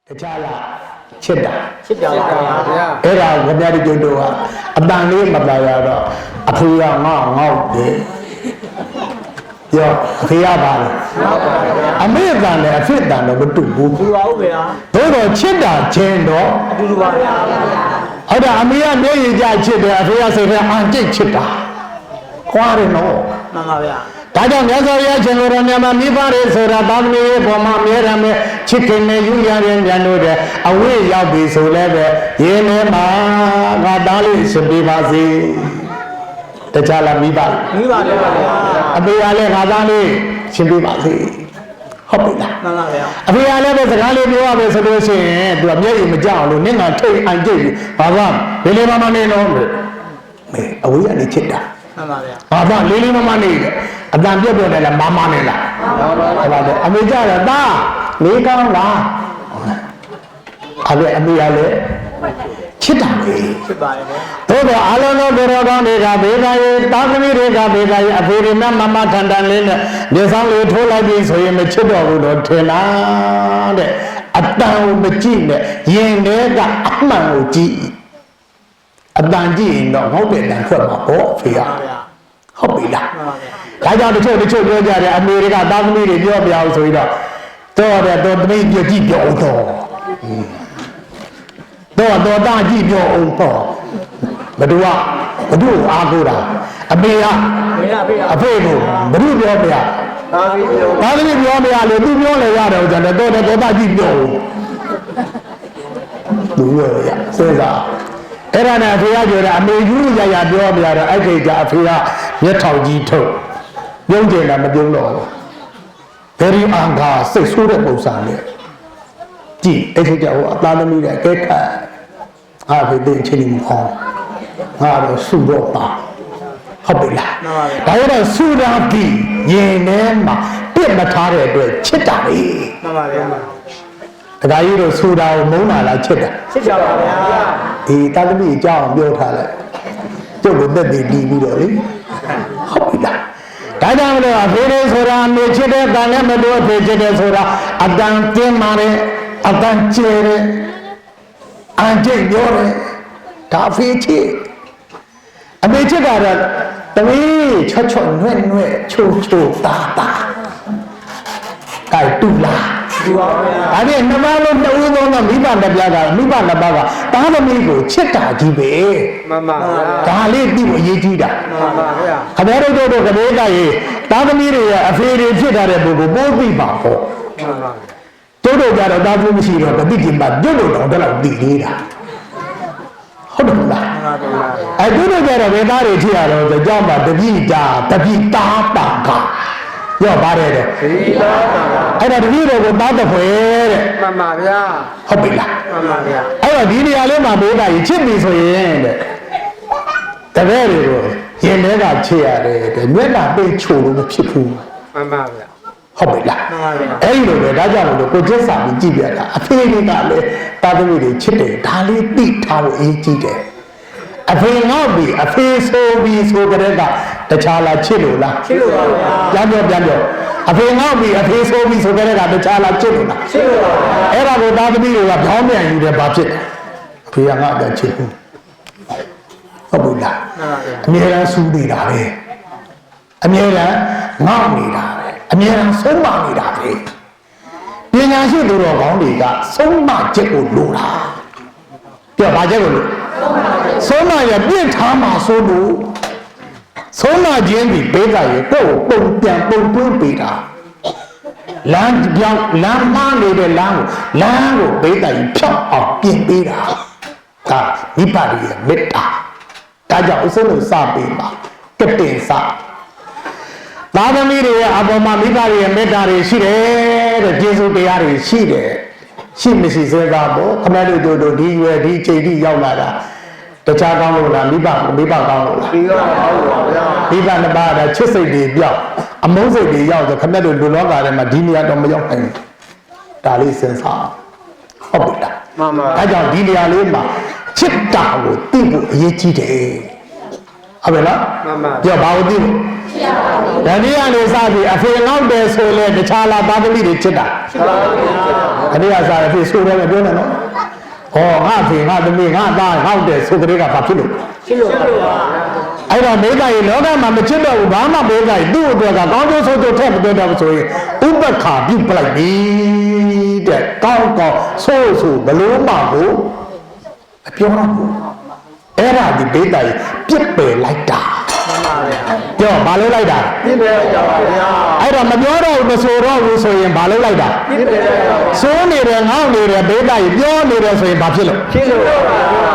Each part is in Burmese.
တခြားလားချစ်တာပါဗျာအဲ့ဒါဝပြတိကျုပ်တို့ကအတန်လေးမပါရတော့အဖေကငေါ့တယ်ပြောအဖေကပါလေအမေကလည်းအဖြစ်တန်တော့မတူဘူးတူပါဦးဗျာသို့တော့ချစ်တာချင်းတော့အတူတူပါဗျာအဲ့ဒါအမေကမျက်ရည်ကျချစ်တယ်အဖေကစိတ်ထဲအန်ကျိတ်ချစ်တာခွာတယ်နော်မှန်ပါဗျာဒါကြောင့်မြတ်စွာဘုရားရှင်ကိုယ်တော်မြတ်မှာမိဘတွေဆိုတာသာသမီရဲ့ပေါ်မှာအမြဲတမ်းပဲချစ်ခင်နဲ့ယူရတဲ့ဉာဏ်တို့တဲ့အဝိရောက်ပြီဆိုလည်းပဲရင်းထဲမှာငါသားလေးရှင်ပြပါစေတခြားလားမိဘလည်းပါဗျာအဖေကလည်းငါသားလေးရှင်ပြပါစေဟုတ်ပြီလားမှန်ပါဗျာအဖေကလည်းပဲစကားလေးပြောရမယ်ဆိုလို့ရှိရင်သူကမျက်ရည်မကြောက်လို့နင့်ကထိတ်အန်ကျိတ်ဘာသာလေးလေးမမနေတော့မေအဝိကနေချစ်တာမှန်ပါဗျာဘာသာလေးလေးမမနေတယ်အတန်ပြတ်တယ်လားမမနေလားဟုတ်ပါဘူးအမေကြတော့တာနေကောင်းလားအဲ့အမေကလည်းချစ်တာလေချစ်ပါရဲ့သို့တော့အလုံးစုံတော်ကောင်းတွေကဘေးကရေတာသမီတွေကဘေးကရေအဖေတွေနဲ့မမထန်တန်လေးနဲ့မြေဆောင်လေးထိုးလိုက်ပြီဆိုရင်မချစ်တော့ဘူးတော့ထင်လားတဲ့အတန်ကိုမကြည့်နဲ့ရင်ထဲကအမှန်ကိုကြည့်အတန်ကြည့်ရင်တော့ဟုတ်တယ်တန်ထွက်မှာဟောအဖေကဟုတ်ပြီလားဒါကြောင့်တချို့ပြောကြတယ်အမေတွေကတာသမီတွေပြောပြအောင်ဆိုပြီးတော့တော့သမီးပြကြည့်ပြောအောင်တော့တာကြည့်ပြောအောင်ပေါ့ဘဒုအားကိုးတာအမေကအဖေကိုဘဒုပြောပြတာသမီးပြောပြလေသူပြောလေရတယ်ကျန်တယ်တော့တာကြည့်ပြောအောင်သူပြောရစဉ်းစားအဲ့ဒါနဲ့အဖေကပြောတာအမေယူရရပြောပြတော့အဲ့ဒီကအဖေကမျက်ထောင်ကြီးထုတ်ပြုံးကျင်တာမပြုံးတော့ဘူးဗေဒီအန်ကစိတ်ဆိုးတဲ့ပုံစံနဲ့ကြည့်အဲ့ဒီကဟိုအသားသမီးတွေကဲခတ်အားဖေးတဲ့ချင်းမခေါ်ငါတော့စုတော့ပါဟုတ်ပြီလားဒါရတော့စုတာပြီးရင်ထဲမှာပြစ်မထားတဲ့အတွက်ချစ်တာလေမှန်ပါဗျာဒါကြီးတို့ဆိုတာကိုမုန်းတာလားချစ်တာချစ်ကြပါဗျာအေးတာသမီးအကြောင်းပြောထားလိုက်ကျုပ်ကိုသက်တည်ပြီးတော့လေဟုတ်ပြီလားဒါကြောင့်မလို့အဖေတွေဆိုတာအမေချစ်တဲ့တန်နဲ့မလို့အဖေချစ်တဲ့ဆိုတာအတန်တင်းမာတယ်အတန်ကျဲတယ်အန်ကျိတ်ပြောတယ်ဒါအဖေချစ်အမေချစ်တာတော့တမီးချွတ်နွဲ့ချိုတာကဲတူလားတူပါဗျာဒါနဲ့နှစ်ပါးလုံးနှစ်ဦးသုံးသောမိဘနှစ်ပါးကသားသမီးကိုချစ်တာကြီးပဲမှန်ပါဗျာဒါလေးသိဖို့အရေးကြီးတာမှန်ပါဗျာခင်ဗျားတို့ကလေးကရေသားသမီးတွေရဲ့အဖေတွေဖြစ်ထားတဲ့ပုဂ္ဂိုလ်ပိုးသိပါပေါ့မှန်ပါတို့ကြတော့သားသမီးမရှိတော့တတိတိမှပြုတ်လို့တော့တော့သိသေးတာဟုတ်တယ်လားမှန်ပါဗျာအဲ့တို့ကြတော့ဘယ်သားတွေဖြစ်ရတော့ကြောက်ပါတပိတာပါကရောပါတယ်တဲ့ဒီသားပါကအဲ့ဒါတတိတော်ကိုသားတဖွဲတဲ့မှန်ပါဗျာဟုတ်ပြီလားမှန်ပါဗျာအဲ့တော့ဒီနေရာလေးမှာဘိုးကကြီးချစ်ပြီဆိုရင်တဲ့တပည့်တွေကိုရင်ထဲကချစ်ရတယ်တဲ့မျက်နှာပိတ်ချိုလို့မဖြစ်ဘူးမှန်ပါဗျာဟုတ်ပြီလားမှန်ပါဗျာအဲ့ဒီလိုပဲဒါကြောင့်လို့ကိုကျက်စာပြီးကြည့်ပြတာအဖေတွေကလည်းတာသမီးတွေချစ်တယ်ဒါလေးသိထားဖို့အရေးကြီးတယ်အဖေငေါ့ပြီအဖေဆိုပြီးဆိုကြတဲ့ကတခြားလားချစ်လို့လားချစ်လို့ပါဗျာပြန်ပြောအဖေငေါ့ပြီအဖေဆိုပြီးဆိုကြတဲ့ကတခြားလားချစ်လို့လားချစ်လို့ပါအဲ့ဒါကိုတာသမီးတွေကပြောင်းပြန်ယူတယ်ဘာဖြစ်လဲအဖေကငါ့အတချစ်ဘူးဟုတ်ပြီလားအမြဲတမ်းစူးနေတာပဲအမြဲတမ်းငေါ့နေတာပဲအမြဲတမ်းဆုံးမနေတာပဲပညာရှိသူတော်ကောင်းတွေကဆုံးမချက်ကိုလိုတာပြောဘာချက်ကိုလိုဆုံးမရပြစ်ထားမှာဆိုလို့ဆုံးမခြင်းဒီဘေးကရေကိုယ်ပုံပြန်ပုံတွင်းပေးတာလမ်းပြောင်းလမ်းမနေတဲ့လမ်းကိုဘေးကရေဖြောက်အောင်ပြင်ပေးတာဒါမိဘတွေရဲ့မေတ္တာဒါကြောင့်အစိုးလို့စပေးပါကတင်စသားသမီးတွေရဲ့အပေါ်မှာမိဘတွေရဲ့မေတ္တာတွေရှိတယ်တဲ့ကျေးဇူးတရားတွေရှိတယ်ရှိမရှိစေသာပေါ့ခမတို့တို့ဒီရွယ်ဒီချိန်ထိရောက်လာတာတခြားကောင်းလို့လားမိဘကောင်းလို့လားဒီကောင်းပါဗျာမိဘနှစ်ပါးကချစ်စိတ်တွေပြောက်အမုန်းစိတ်တွေရောက်ဆိုခမတို့လူလောကထဲမှာဒီနေရာတော့မရောက်နိုင်ဘူးဒါလေးစဉ်းစားဟုတ်ပြီလားမှန်ပါအဲကြောင့်ဒီနေရာလေးမှာချစ်တာကိုသိဖို့အရေးကြီးတယ်ဟုတ်ပြီလားမှန်ပါပြောဘာလို့သိလို့ ဒါဒီကနေစပြီးအဖေလောက်တယ်ဆိုလဲတခြားလာသားသမီးတွေချစ်တာအဒီကစားအဖေဆိုတယ်မပြောနဲ့နော်ဟောငါဖေငါသမီးငါသားငေါ့တယ်ဆိုတဲ့ကဘာဖြစ်လို့ချစ်လို့ပါအဲ့တော့မိသားရေလောကမှာမချစ်တော့ဘူးဘာမှမိသားရေသူ့အတွက်ကကောင်းကျိုးဆိုးကျိုးထက်မတွက်တော့ဘူးဆိုရင်ဥပက္ခပြုတ်ပလိုက်ပြီတဲ့ကောင်းကောင်းဆိုးဆိုးဘလို့မှကိုအပြောတော့ဘူးအဲ့ဒါဒီမိသားရေပြစ်ပယ်လိုက်တာပြောဘာလို့လိုက်တာပြစ်ပယ်လိုက်တာပါဗျာအဲ့တော့မပြောတော့ဘူးမဆိုတော့ဘူးဆိုရင်ဘာလို့လိုက်တာပြစ်ပယ်လိုက်တာဆိုးနေတယ်ငေါ့နေတယ်မိသားရေပြောနေတယ်ဆိုရင်ဘာဖြစ်လို့ဖြစ်လို့ပါဗျာ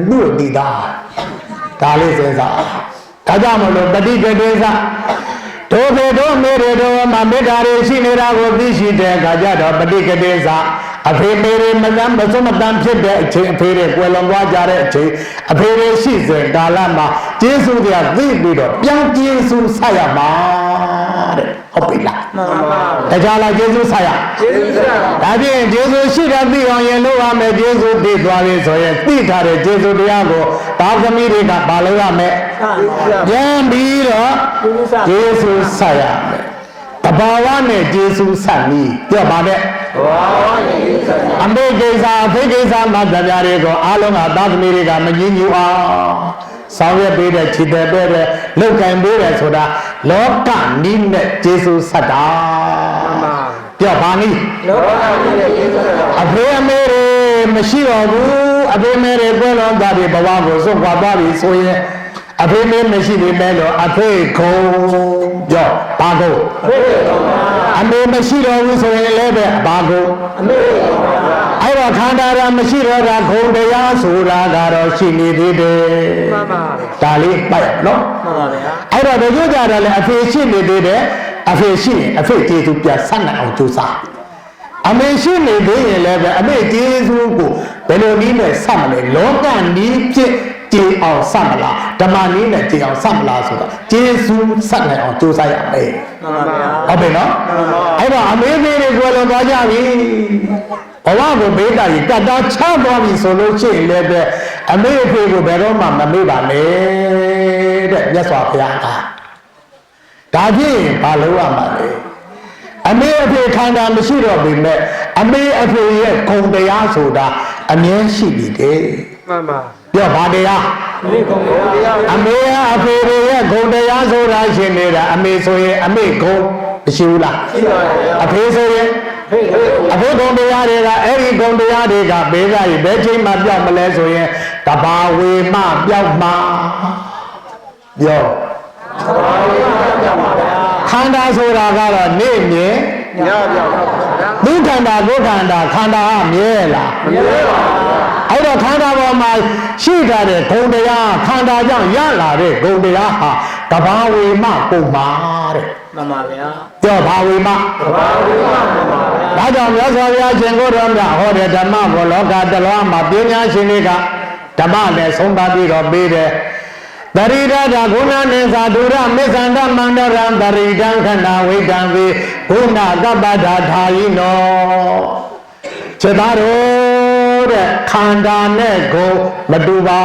သူ့ဒီသားဒါလေးစဉ်းစားဒါကြောင့်မလို့ပฏิကတိသဒုဖေတို့မေတွေတို့မှာမေတ္တာတွေရှိနေတာကိုသိရှိတဲ့အခါကျတော့ပฏิကတိသအဖေမေတွေမတမ်းမစွမ်းမတမ်းဖြစ်တဲ့အချိန်အဖေတွေကွယ်လွန်သွားကြတဲ့အချိန်အဖေတွေရှိစဉ်ကာလမှာကျေးဇူးတရားသိပြီးတော့ပြန်ကျေးဇူးဆက်ရမှာတဲ့ဟုတ်ပြီလားမှန်ပါပါတရားလားကျေးဇူးဆက်ရကျေးဇူးဆက်ဒါဖြင့်ကျေးဇူးရှိတဲ့သိအောင်ရင်လို့ရမယ်ကျေးဇူးသိသွားပြီဆိုရင်သိထားတဲ့ကျေးဇူးတရားကိုသာသမီတွေကဘာလို့ရမလဲပြန်ပြီးတော့ကျေးဇူးဆက်ရမယ်တဘာဝနဲ့ကျေးဇူးဆက်ပြီးပြောပါတဲ့အမေကိစ္စအဖေကိစ္စမှာတရားတွေကိုအားလုံးကသာသမီတွေကမငြင်းညူအောင်ဆောင်ရွက်ပေးတဲ့ခြေတဲ့ပဲလောက်ကင်ပေးတယ်ဆိုတာလောကနီးနဲ့ကျေးဇူးဆက်တာပြောပါနည်းလောကနီးနဲ့ကျေးဇူးဆက်တာအဖေအမေတွေမရှိတော့ဘူးအဖေအမေတွေဘယ်တော့သားတွေဘဝကိုစွန့်ခွာသွားပြီဆိုရင်အဖေမေမရှိပြီမဲ့လို့အဖေကုံပြောဘာကုံအမေမရှိတော့ဘူးဆိုရင်လည်းပဲဘာကုံအမေအဲ့တော့ခန္ဓာရမရှိတော့တာဂုံတရားဆိုတာကတော့ရှိနေသေးတယ်မှန်ပါဒါလေးပိုက်နော်မှန်ပါဗျာအဲ့တော့တို့ကြတော့လေအဖေရှိနေသေးတယ်အဖေရှိရင်အဖေကျေးဇူးပြဆက်နိုင်အောင်ကြိုးစားအမေရှိနေသေးရင်လည်းပဲအမေကျေးဇူးကိုဘယ်လိုနည်းနဲ့ဆက်မလဲလောကနည်းဖြစ်ကြည်အောင်ဆက်မလားဓမ္မနည်းနဲ့ကြည်အောင်ဆက်မလားဆိုတာကျေးဇူးဆက်နိုင်အောင်ကြိုးစားရမယ်မှန်ပါဗျာဟုတ်ပြီနော်အဲ့တော့အမေသေးတွေကိုလည်းသွားကြပြီဘဝကိုမေတ္တာကြီးတတ်တာချသွားပြီဆိုလို့ရှိရင်လည်းပဲအမေအဖေကိုဘယ်တော့မှမမေ့ပါနဲ့တဲ့မြတ်စွာဘုရားကဒါဖြင့်ဘာလို့ရမှာလဲအမေအဖေခန္ဓာမရှိတော့ပြီမဲ့အမေအဖေရဲ့ဂုဏ်တရားဆိုတာအမြဲရှိနေတယ်မှန်ပါပြောဘာတရားအမေဂုဏ်တရားအမေအဖေရဲ့ဂုဏ်တရားဆိုတာရှင်နေတာအမေဆိုရင်အမေဂုဏ်မရှိဘူးလားရှိပါရဲ့အဖေဆိုရင်အဖေဂုဏ်တရားတွေကအဲ့ဒီဂုဏ်တရားတွေကဘေးကကြီးဘယ်ချိန်မှပြောက်မလဲဆိုရင်တဘာဝေမပြောက်မှာပြောတဘာဝေမပြောက်မှာဗျာခန္ဓာဆိုတာကတော့နေမြဲညပြောက်ပါဗျာသူခန္ဓာကိုယ်ခန္ဓာခန္ဓာကမြဲလားမမြဲပါဘူးအဲ့တော့ခန္ဓာပေါ်မှာရှိထားတဲ့ဂုဏ်တရားခန္ဓာကြောင့်ရလာတဲ့ဂုဏ်တရားဟာတဘာဝေမပုံမှာတဲ့မှန်ပါဗျာပြောဘာဝေမတဘာဝေမပုံပါဗျာဒါကြောင့်မြတ်စွာဘုရားရှင်ကိုယ်တော်မြတ်ဟောတဲ့ဓမ္မကိုလောကတလွှားမှာပညာရှင်တွေကဓမ္မနဲ့ဆုံးသပြီးတော့ပေးတယ်တရိဒတာဂုဏနိသဒုရမေသန္တမန္တရံတရိဒံခဏဝိတံဝေဂုဏကပ္ပဒါထာယိနောခြေသားတော်တဲ့ခန္ဓာနဲ့ကိုမတူပါ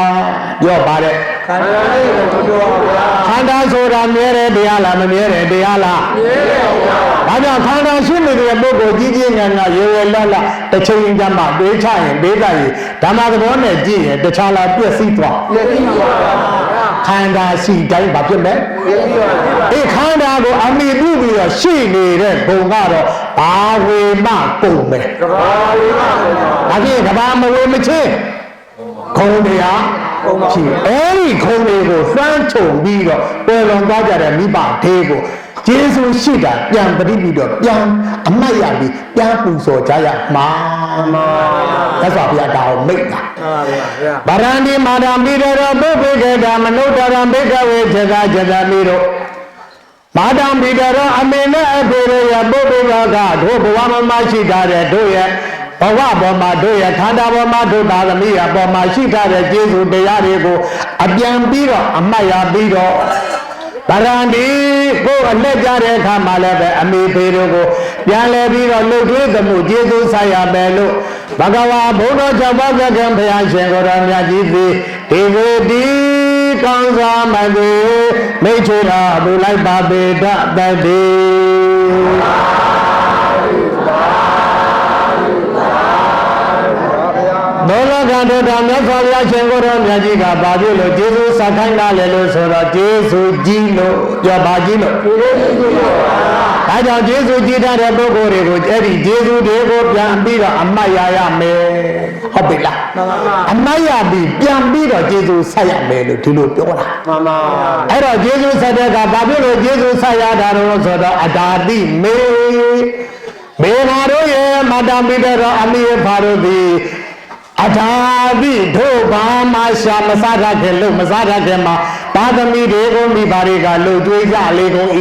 ပြောပါတဲ့ခန္ဓာနဲ့ကိုမတူပါဗျာခန္ဓာဆိုတာမြဲတယ်တရားလားမမြဲတယ်တရားလားမြဲတယ်ဗျာဒါကြောင့်ခန္ဓာရှိနေတဲ့ပုဂ္ဂိုလ်ကြီးကြီးငယ်ငယ်ရေရေလတ်လတ်တစ်ချိန်ကြမှာတွေးချရင်ဒေသကြီးဓမ္မသဘောနဲ့ကြည့်ရင်တခြားလာပြည့်စည်သွားပြည့်စည်သွားခန္ဓာရှိတိုင်းဘာဖြစ်မလဲအေးခန္ဓာကိုအမိပြုပြီးတော့ရှိနေတဲ့ဘုံကတော့ဘာဝေမပုံပဲဘာဝေမပုံပါဒါဖြင့်ကဘာမဝေမချင်းခုံတရားရှိအဲ့ဒီခုံတွေကိုစွမ်းချုံပြီးတော့ပေါ်လွန်သွားကြတဲ့မိဘဒေးကိုကျေးဇူးရှိတာပြန်ပฏิပြီးတော့ပြန်အမှတ်ရပြီးပြန်ပူဇော်ကြရမှာသက်စွာဘုရားဒါကိုမိတ်တာဗရန္တိမာဒံပိရရောပုဗ္ဗေကေတမနုဿရံဘေကဝေဇဂဇဂမိတို့မာဒံပိရရောအမေနဲ့အဖေတို့ရဲ့ပုဗ္ဗေကတို့ဘဝမှာမရှိတာတဲ့တို့ရဲ့ဘဝပေါ်မှာတို့ရဲ့ခန္ဓာပေါ်မှာတို့သာသမီးအပေါ်မှာရှိထားတဲ့ကျေးဇူးတရားတွေကိုအပြန်ပြီးတော့အမှတ်ရပြီးတော့ဗရန္တိကိုအလက်ကြတဲ့အခါမှာလည်းပဲအမေဖေတို့ကိုပြန်လဲပြီးတော့လှုပ်ထွေးသမှုကျေးဇူးဆိုင်ရမယ်လို့ဘဂဝါဘုရား၆ပါးကံဘုရားရှင်ကိုယ်တော်မြတ်ကြီးသည်ဒီဝေတိ ကောင်းစွာမကေမိတ်ချွေတာဘူလိုက်ပါပေတတတ်တိဒေါလကံတော်တော်မြတ်စွာဘုရားရှင်ကိုယ်တော်မြတ်ကြီးကဘာဖြစ်လို့ကျေးဇူးဆက်ခိုင်းတာလဲလို့ဆိုတော့ကျေးဇူးကြီးလို့ပြောပါကြီးလို့ဒါကြောင့်ကျေးဇူးကြီးတဲ့ပုဂ္ဂိုလ်တွေကိုအဲ့ဒီကျေးဇူးတွေကိုပြန်ပြီးတော့အမှတ်ရရမယ်ဟုတ်ပြီလားအမှတ်ရပြီးပြန်ပြီးတော့ကျေးဇူးဆက်ရမယ်လို့ဒီလိုပြောတာမှန်ပါအဲ့တော့ကျေးဇူးဆက်တဲ့ကဘာဖြစ်လို့ကျေးဇူးဆက်ရတာလို့ဆိုတော့အတာတိမေငါတို့ရဲ့မတ္တမိတ္တရောအမိယဖာတို့သည်အထာတိတို့ဘာမှရှာမစားတတ်ခင်လို့မစားတတ်ခင်မှာသာသမီတွေကိုမိဘတွေကလှုပ်ကြွေးကြလေကုန်၏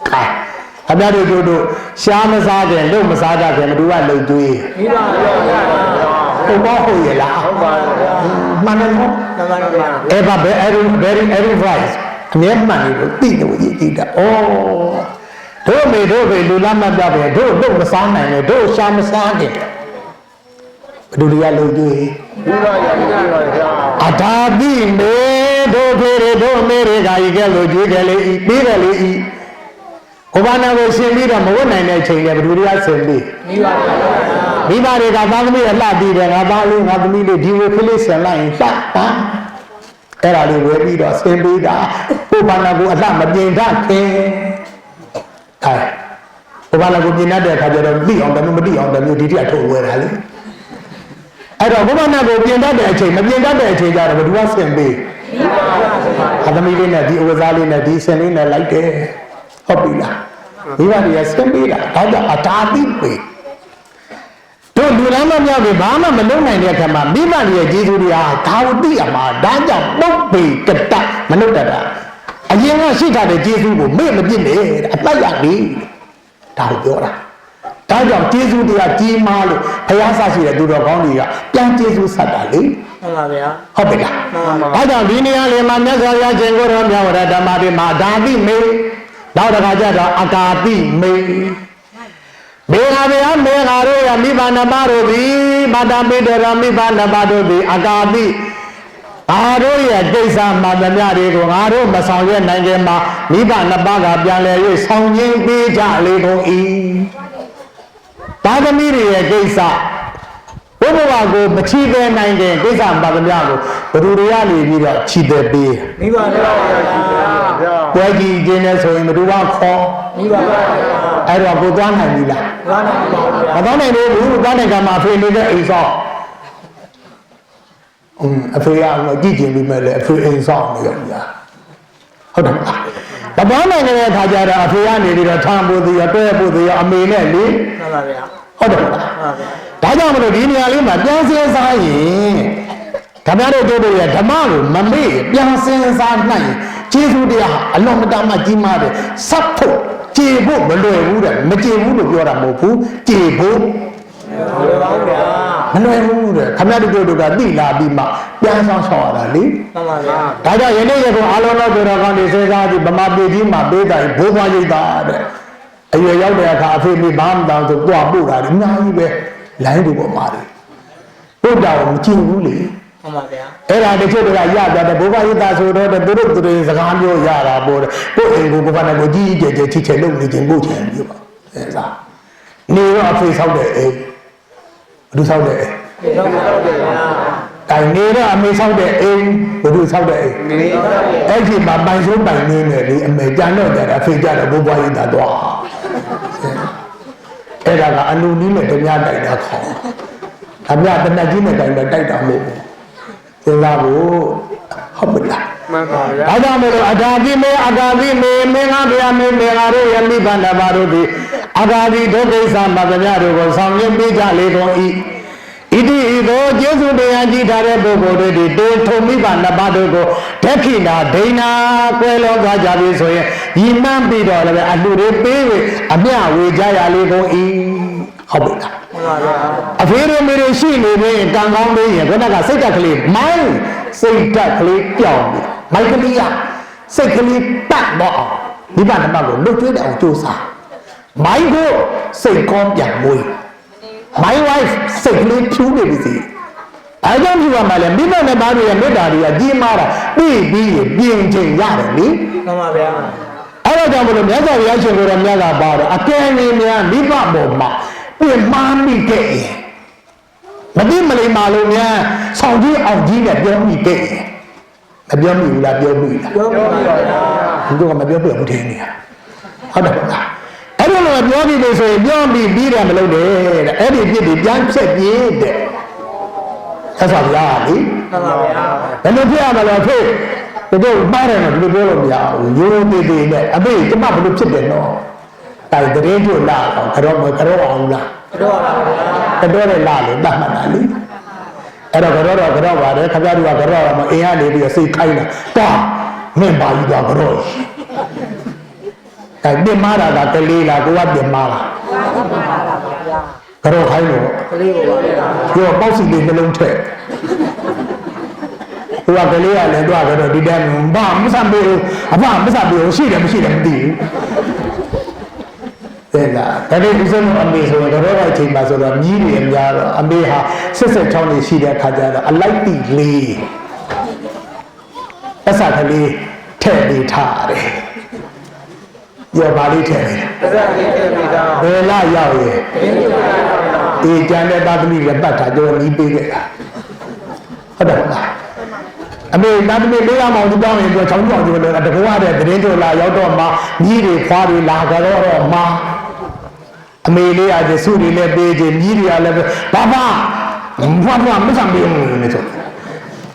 ခါဗျာတို့ရှာမစားခင်လို့မစားတတ်ခင်ဘသူကလှုပ်ကြွေးမိပါဟုတ်ပါဟုတ်ရဲ့လားဟုတ်ပါမှန်တယ်နော်မှန်ပါဗျာအဲ့ဒါ very right အမြဲမှန်တယ်လို့သိတယ်ရေးကြည့်တာဩတို့မေတို့ပဲလူလားမပြပဲတို့မစားနိုင်လေတို့ရှာမစားခင်ဘဒုရိယလုံကျွေးဘုရားရည်ဗျာအတာတိမေတို့ဖေရတို့မေရကကြီးကဲလို့ကျွေးတယ်လေပြီးတယ်လေဤဘုရားနာကိုရှင်ပြီးတော့မဝတ်နိုင်တဲ့ချိန်လေဘဒုရိယဆင်ပြီးမိဘတွေကသားသမီးအလှပြီးတယ်ငါသားလေးငါသမီးလေးဒီဝေကလေးဆင်လိုက်ရင်လှပါအဲ့ဒါလေးဝယ်ပြီးတော့ဆင်ပြီးတာဘုရားနာကိုအလှမပြင်တတ်ခင်ဘုရားနာကိုပြင်တတ်တဲ့အခါကျတော့သိအောင်တယ်မသိအောင်တယ်မျိုးဒီတိအထုတ်ဝယ်တာလေအဲ့တော့ဘုရားနာကိုပြင်တတ်တဲ့အချိန်မပြင်တတ်တဲ့အချိန်ကျတော့ဘယ်သူကဆင်ပေးအသမီးလေးနဲ့ဒီအဝဇာလေးနဲ့ဒီဆင်လေးနဲ့လိုက်တယ်ဟုတ်ပြီလားမိဘတွေကဆင်ပေးတာဒါကြောင့်အတာတိပေတို့လူလမ်းမမြောက်ပြီးဘာမှမလုပ်နိုင်တဲ့အခါမှာမိဘတွေရဲ့ကျေးဇူးတွေဟာဒါဝတိအမှာဒါကြောင့်ပုတ်ပေကတမလုပ်တတ်တာအရင်ကရှိထားတဲ့ကျေးဇူးကိုမေ့မပြစ်နဲ့အပတ်ရပြီဒါကိုပြောတာဒါကြောင့်ကျေးဇူးတရားကြီးမားလို့ဘုရားဆရှိတဲ့သူတော်ကောင်းတွေကပြန်ကျေးဇူးဆက်တာလေမှန်ပါဗျာဟုတ်ပြီလားမှန်ပါဒါကြောင့်ဒီနေရာလေးမှာမြတ်စွာဘုရားရှင်ကိုယ်တော်မြတ်ဝရဓမ္မတွေမှာဒါတိမေနောက်တစ်ခါကျတော့အကာတိမေမေဃဗျာမေဃတို့ရမိဘနမတို့သည်မာတာပိတရမိဘနမတို့သည်အကာတိအားတို့ရဲ့ကိစ္စမှန်သမျှတွေကိုငါတို့မဆောင်ရွက်နိုင်ခင်မှာမိဘနှစ်ပါးကပြန်လည်၍ဆောင်ရင်းပေးကြလေကုန်၏သာသမီတွေရဲ့ကိစ္စဘုရားကိုမချီးပဲနိုင်ခင်ကိစ္စမှန်သမျှကိုဘယ်သူတွေကနေပြီးတော့ချီးတဲ့ပေးမိဘတွေရရှိဗျာပွဲကြီးကျင်းနေဆိုရင်ဘယ်သူကခေါ်မိဘပါအဲ့တော့ကိုသွားနိုင်ပြီလားသွားနိုင်ပါဗျာမသွားနိုင်ဘူးသွားနိုင်ကမှဖေနေတဲ့အိမ်ဆောင်အဖေကကြည့်ကျင်ပြီးမဲ့လေအဖေအိမ်ဆောင်နေရောညာဟုတ်တယ်မသွားနိုင်တဲ့အခါကျတော့အဖေကနေပြီးတော့ထမ်းဖို့သေးရတွဲဖို့သေးရအမေနဲ့လေမှန်ပါဗျာဟုတ်တယ်လားမှန်ပါဗျာဒါကြောင့်မလို့ဒီနေရာလေးမှာပြန်စင်းစားရင်ဓမ္မတို့ရဲ့ဓမ္မကိုမမေ့ပြန်စင်းစားနိုင်ကျေးဇူးတရားအလွန်မတမကြီးမားတယ်စပ်ဖို့ကြေဖို့မလွယ်ဘူးတဲ့မကြေဘူးလို့ပြောတာမဟုတ်ဘူးကြေဖို့မလွယ်ပါဘူးဗျာမလွယ်ဘူးတဲ့ခမရတို့ကသိလာပြီးမှပြန်ဆောင်ရတာလေမှန်ပါဗျာဒါကြောင့်ယနေ့ရက်ကအလုံးစုံတော်ကောင်းနေစေစားပြီးဗမာပြည်ကြီးမှာပေးတိုင်းဘိုးဘွားရိတ်တာတဲ့အရွယ်ရောက်တဲ့အခါအဖေမိဘာမှမတောင်းဆိုတွားပို့တာအများကြီးပဲလိုင်းတွေပေါ်မှာလေပို့တာကိုမကြည့်ဘူးလေမှန်ပါဗျာအဲ့ဒါတချို့တွေကရပြတဲ့ဘိုးဘွားရိတ်တာဆိုတော့သူတို့စကားမျိုးရတာပို့တယ်ကိုယ့်အိမ်ကိုဘာနဲ့ကိုကြီးကြီးကျယ်ကျယ်ချစ်ချယ်လုပ်နေခြင်းကိုချင်ပြပါအဲ့ဒါနေတော့အဖေဆောက်တဲ့အိမ်ဘယ်သူဆောက်တဲ့အိမ်ဆောက်တယ်ဗျာတိုင်နေတော့အမေဆောက်တဲ့အိမ်ဘယ်သူဆောက်တဲ့အိမ်အဲ့ဒီမှာပိုင်ဆိုးပိုင်နေတယ်လေအမေကြံတော့တယ်အဖေကြတော့ဘိုးဘွားရိတ်တာတော့အဲ့ဒါကအလူနီးနဲ့ဓမြတိုက်တာခေါ်ဓမြတနက်ကြီးနဲ့တိုင်ပဲတိုက်တာမဟုတ်ဘူးစဉ်းစားဖို့ဟုတ်ပြီလားမှန်ပါဗျာဒါကြောင့်မလို့အတာတိမေအတာတိမေမင်းသားဗျာမေမေဃာတို့ယမိဘန္တဘာတို့သည်အတာတိဒုက္ခိသမသမြတို့ကိုဆောင်ရင်းပေးကြလေကုန်၏ဣတိဤသို့ကျေးဇူးတရားကြီးထားတဲ့ပုဂ္ဂိုလ်တွေတေထုံမိဘနှစ်ပါးတို့ကိုဒက္ခိနာဒိဏကွဲလောသွားကြပြီဆိုရင်ညီမှန်းပြီးတော့လည်းအလှတွေပေး၍အမျှဝေကြရလေကုန်၏ဟုတ်ပြီလားမှန်ပါဗျာအဖေတို့မေတို့ရှိနေပြီကံကောင်းလေးရင်ခဏကစိတ်တက်ကလေးမိုင်းစိတ်တက်ကလေးပြောင်းပြီမိုက်ကလေးရစိတ်ကလေးပတ်တော့အောင်မိဘနှစ်ပါးကိုလှုပ်ကျွေးတဲ့အောင်ကြိုးစားမိုင်းကိုစိတ်ကောင်းပြန်မွေးMy wife စိတ်ကလေးဖြူးနေပြီစီ အားကြောင့်ဒီမှာလည်းမိဘနဲ့သားတွေရဲ့မေတ္တာတွေကကြီးမားတာပြီးပြင်ချိန်ရတယ်လေ မှန်ပါဗျာ အဲ့ဒါကြောင့်မလို့မြတ်စွာဘုရားရှင်ကိုယ်တော်မြတ်ကပါတော့အကယ်၍များမိဘပေါ်မှာပြင်မာမိခဲ့ရင်မသိမလိမ္မာလို့များဆောင်ကြီးအောင်ကြီးနဲ့ပြောမိခဲ့ရင်မပြောမိဘူးလားပြောမိလား ပြောပါဗျာ ဘုရားကမပြောပြဘူးထင်နေတာဟုတ်တယ်ဗျာအဲ့လိုလိုပြောပြီးလို့ဆိုရင်ပြောပြီးတယ်မလုပ်နဲ့တဲ့အဲ့ဒီပြစ်တွေပြန်ချက်ပြေးတဲ့ဆက်ပါဗျာလေ မှန်ပါဗျာ ဘယ်လိုဖြစ်ရမလဲဖေတို့မှားတယ်နော်ဒီလိုပြောလို့မရဘူးရိုးရိုးသေးသေးနဲ့အမေကျမဘယ်လိုဖြစ်တယ်နော်တိုင်တရင်တို့လာတော့ကတော့အောင်လား တော့ပါဗျာ ကတော့လည်းလာလို့တတ်မှတ်တာလေအဲ့တော့ကတော့ပါတယ်ခင်ဗျားတို့ကကတော့မအင်းရနေပြီးစိတ်ခိုင်းတာတာမင်းပါယူတာကတော့တိုင်ပြင်မာတာကလေးလားကိုကပြင်မာလားကတော့ခိုင်းလို့ ကလေးကိုပါဗျာ ပြောပေါ့စီလေးနှလုံးထည့်ဟိုကလေးကလည်းတော့ကတော့ဒီတည်းဘာမစမေးအဖမစမေးရှိတယ်မရှိတယ်မသိဘူးတဲ့လားဒါနဲ့ဒီစလုံးအမေဆိုတော့တော့အချိန်မှာဆိုတော့မြည်နေများတော့အမေဟာ66နေရှိတဲ့ခါကျတော့အလိုက်တိလေးအစကလေးထည့်ပေးထားတယ်ရောပါလေးထည့်တယ် တက်လေးတဲ့မိသား ဘယ်လာရောက်ရဲ့အေးကျန်တဲ့သားသမီးလည်းပတ်တာကြောနီးပေးခဲ့တာဟုတ်တယ်လားအမေသားသမီးလေးရမောင်သူတောင်းရင်တော့ချောင်းချောင်းကျလို့တကွာတဲ့သတင်းတို့လာရောက်တော့မှမြည်တွေခွာတွေလာကြတော့မှအမေလေးအကျစုတွေလည်းပေးခြင်းမြည်တွေကလည်းဘာမစံပေးလို့လေဆို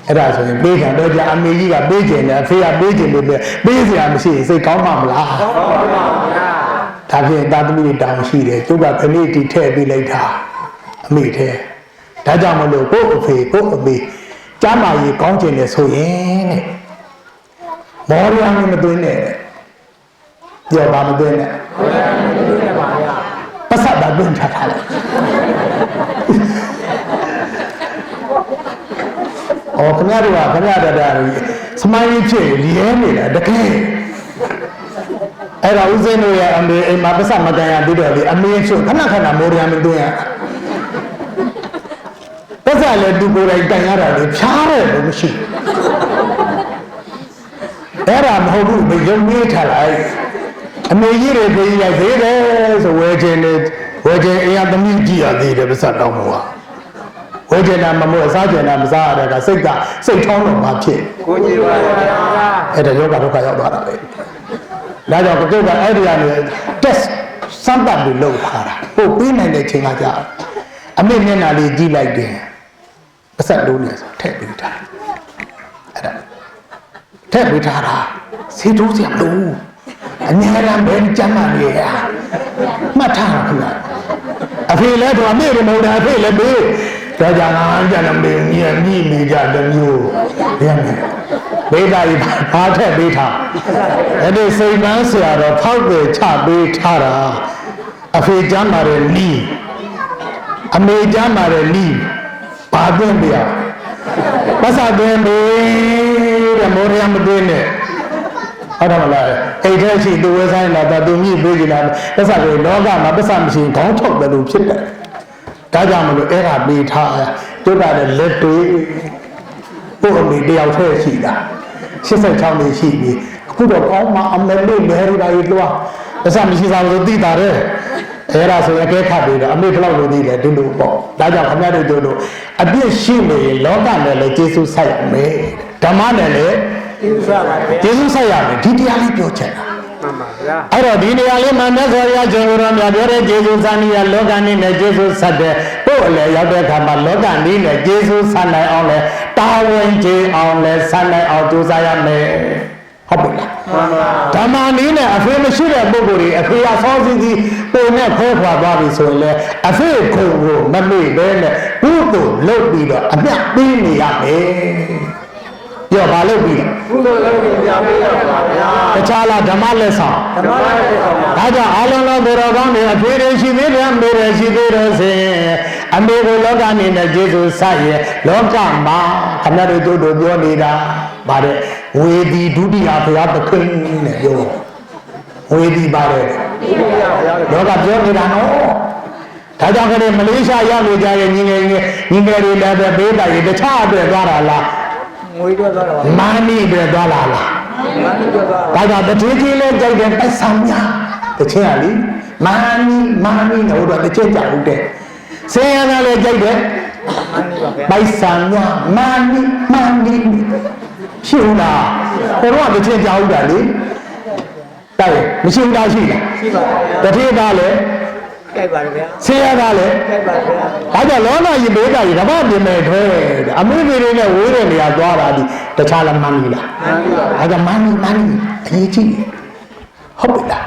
အဲ့ဒါဆိုရင်ပေးတယ်တော့ကြာအမေကြီးကပေးခြင်းနဲ့အဖေကပေးခြင်းလို့ပေးစရာမရှိစိတ်ကောင်းမှမလား ကောင်းပါဗျာ ဒါဖြင့်သားသမီးတွေတောင်းရှိတယ်ကျုပ်ကခဏတီထည့်ပေးလိုက်တာအမေထဲဒါကြောင့်မလို့ကို့အဖေကို့အမေကျမ်းမာရေးကောင်းခြင်းနဲ့ဆိုရင်တဲ့မောရယမသွင်းနဲ့ပြောပါမသွင်းနဲ့ ဘယ်လိုလဲပါဗျာ ပတ်ဆက်တာသွင်းထားတာလေအော်ခင်ဗျားတို့ကခင်ဗျားတို့စမိုင်းဖြစ်ရဲနေတာတကယ်အဲ့ဒါဦးစင်းတို့ရဲ့အမေအိမ်မှာပတ်ဆက်မကန်ရသေးတော့လေအမေချုပ်ခဏမောရယမသွင်းရပတ်ဆက်လည်းသူကိုယ်တိုင်ကန်ရတာလေဖြားတယ်လို့မရှိအဲ့ဒါမဟုတ်ဘူးမယုံနေထားလိုက်အမေကြီးတွေပြေးလိုက်သေးတယ်ဆိုဝဲခြင်းအရာသမီးကြည့်ရသေးတယ်ပတ်ဆက်တော့မှာဝဲခြင်းနာမမို့အစားခြင်းနာမစားရတဲ့ကစိတ်ထောင်းတော့မှဖြစ် ကိုကြည့်ပါဗျာ အဲ့ဒါယောဂဒုက္ခရောက်သွားတာပဲဒါကြောင့်ကိုယ်ကအဲ့ဒီကနေ test စမ်းသပ်ပြီးလုပ်ထားတာပို့ပြီးနိုင်တဲ့ချိန်ကကြာအမေမျက်နှာလေးကြည့်လိုက်တယ်ပတ်ဆက်လို့နေဆိုထည့်ပေးထားအဲ့ဒါထည့်ပေးထားတာစီတိုးစရာမလိုအများအားဘယ်ကျမ်းမာနေရမှတ်ထားတာခင်ဗျာအဖေလည်းတော့အမေလည်းမဟုတ်တာအဖေလည်းပေးဒါကြောင့်ငါကြတယ်မေးမြည်မိကြတဲ့မျိုးရမယ်ဘေးသားကြီးဘာထက်ပေးထားအဲ့ဒီစိတ်နှမ်းဆရာတော်ဖောက်တယ်ချပေးထားတာအဖေကျမ်းမာတဲ့နီးအမေကျမ်းမာတဲ့နီးဘာသွင်းပြရပတ်စာသွင်းပေးတဲ့မောရယမသွင်းနဲ့ဟုတ်တယ်မလားအိတ်ထဲရှိသူဝဲဆိုင်လာတော့သူမြည်ပေးကြလားပတ်စာကိုလောကမှာပတ်စာမရှိခေါင်းထုတ်တယ်လို့ဖြစ်တယ်ဒါကြောင့်မလို့အဲ့ဒါပေးထားကျွတ်တာလည်းလက်တွေပို့အမေတယောက်ထဲရှိတာ86နေရှိပြီအခုတော့ကောင်းမှအမေလေးလဲရတာကြီးလွှားပတ်စာမရှိစားလို့သိတာတဲ့အဲ့ဒါဆိုရင်အကဲခတ်ပြီးတော့အမေဘယ်လောက်လို့သိလဲဒီလိုပေါ့ဒါကြောင့်ခမရတို့တို့အပြစ်ရှိနေရင်လောကနဲ့လည်းကျေးဇူးဆက်ရမယ်ဓမ္မနဲ့လည်း ကျေးဇူးပါဗျာ ကျေးဇူးဆက်ရမယ်ဒီတရားလေးပြောချင်တာ မှန်ပါဗျာ အဲ့တော့ဒီနေရာလေးမှာမြတ်စွာဘုရားရှင်ကိုယ်တော်မြတ်ပြောတဲ့ကျေးဇူးစာနည်းလောကနည်းနဲ့ကျေးဇူးဆက်တဲ့ပို့အလေရောက်တဲ့အခါမှာလောကနည်းနဲ့ကျေးဇူးဆက်နိုင်အောင်လဲတာဝန်ကျေအောင်လဲဆက်နိုင်အောင်ကြိုးစားရမယ်ဟုတ်ပြီလား မှန်ပါ ဓမ္မနည်းနဲ့အဖေမရှိတဲ့ပုဂ္ဂိုလ်တွေအဖေအဆောစီစီပုံနဲ့ခွဲခွာသွားပြီဆိုရင်လေအဖေကိုမမေ့ဘဲနဲ့ကုသိုလ်လုပ်ပြီးတော့အမြတ်ပေးနေရမယ်ပြောဘာလုပ်ပြီး ကုသိုလ်လုပ်ပြီးပြပေးရပါဗျာ တခြားလားဓမ္မလက်ဆောင် ဓမ္မရဲ့ဆောင်ပါ ဒါကြောင့်အားလုံးသောသူတော်ကောင်းတွေအဖေတွေရှိသေးတယ်အမေတွေရှိသေးတယ်ဆိုရင်အမေကိုလောကအနေနဲ့ကျေးဇူးဆက်ရဲ့လောကမှာခမရတို့တို့ပြောနေတာဗါတဲ့ဝေဒီဒုတိယဘုရားသခင်နဲ့ပြောဝေဒီပါတယ် ဒီရဗျာ လောကပြောနေတာနော် ဒါကြောင့်ခရီးမလေးရှားရောက်နေကြရဲ့ညီငယ်တွေလည်းပဲဘေးတိုင်တခြားအတွက်သွားတာလား ငွေတော့သွားတော့ မာနီအတွက်သွားလာလား မန်းတော့သွား ဒါကြောင့်တတိကြီးလည်းကြိုက်တယ်ပိုက်ဆံများတချင်းကလေမာနီတော့တချင်းကြဟုတ်တယ်ဆင်းရဲသားလည်းကြိုက်တယ် မန်းပါဗျာ ပိုက်ဆံများမာနီရှိဦးလားဘယ်တော့တချင်းကြဟုတ်တာလေတိုက်မရှိဘူးလားရှိလား ရှိပါဗျာ တတိသားလည်း ကြိုက်ပါဗျာ ဆင်းရဲသားလည်း ကြိုက်ပါဗျာ ဒါကြောင့်လောကကြီးဘေးကကြီးဓမ္မပြင်မဲ့ထွဲအမေတွေနဲ့ဝေးတဲ့နေရာသွားတာဒီတခြားလည်းမန်းဘူးလား မန်းပါ ဒါကြောင့်မန်းအရေးကြီးဟုတ်ပြီလား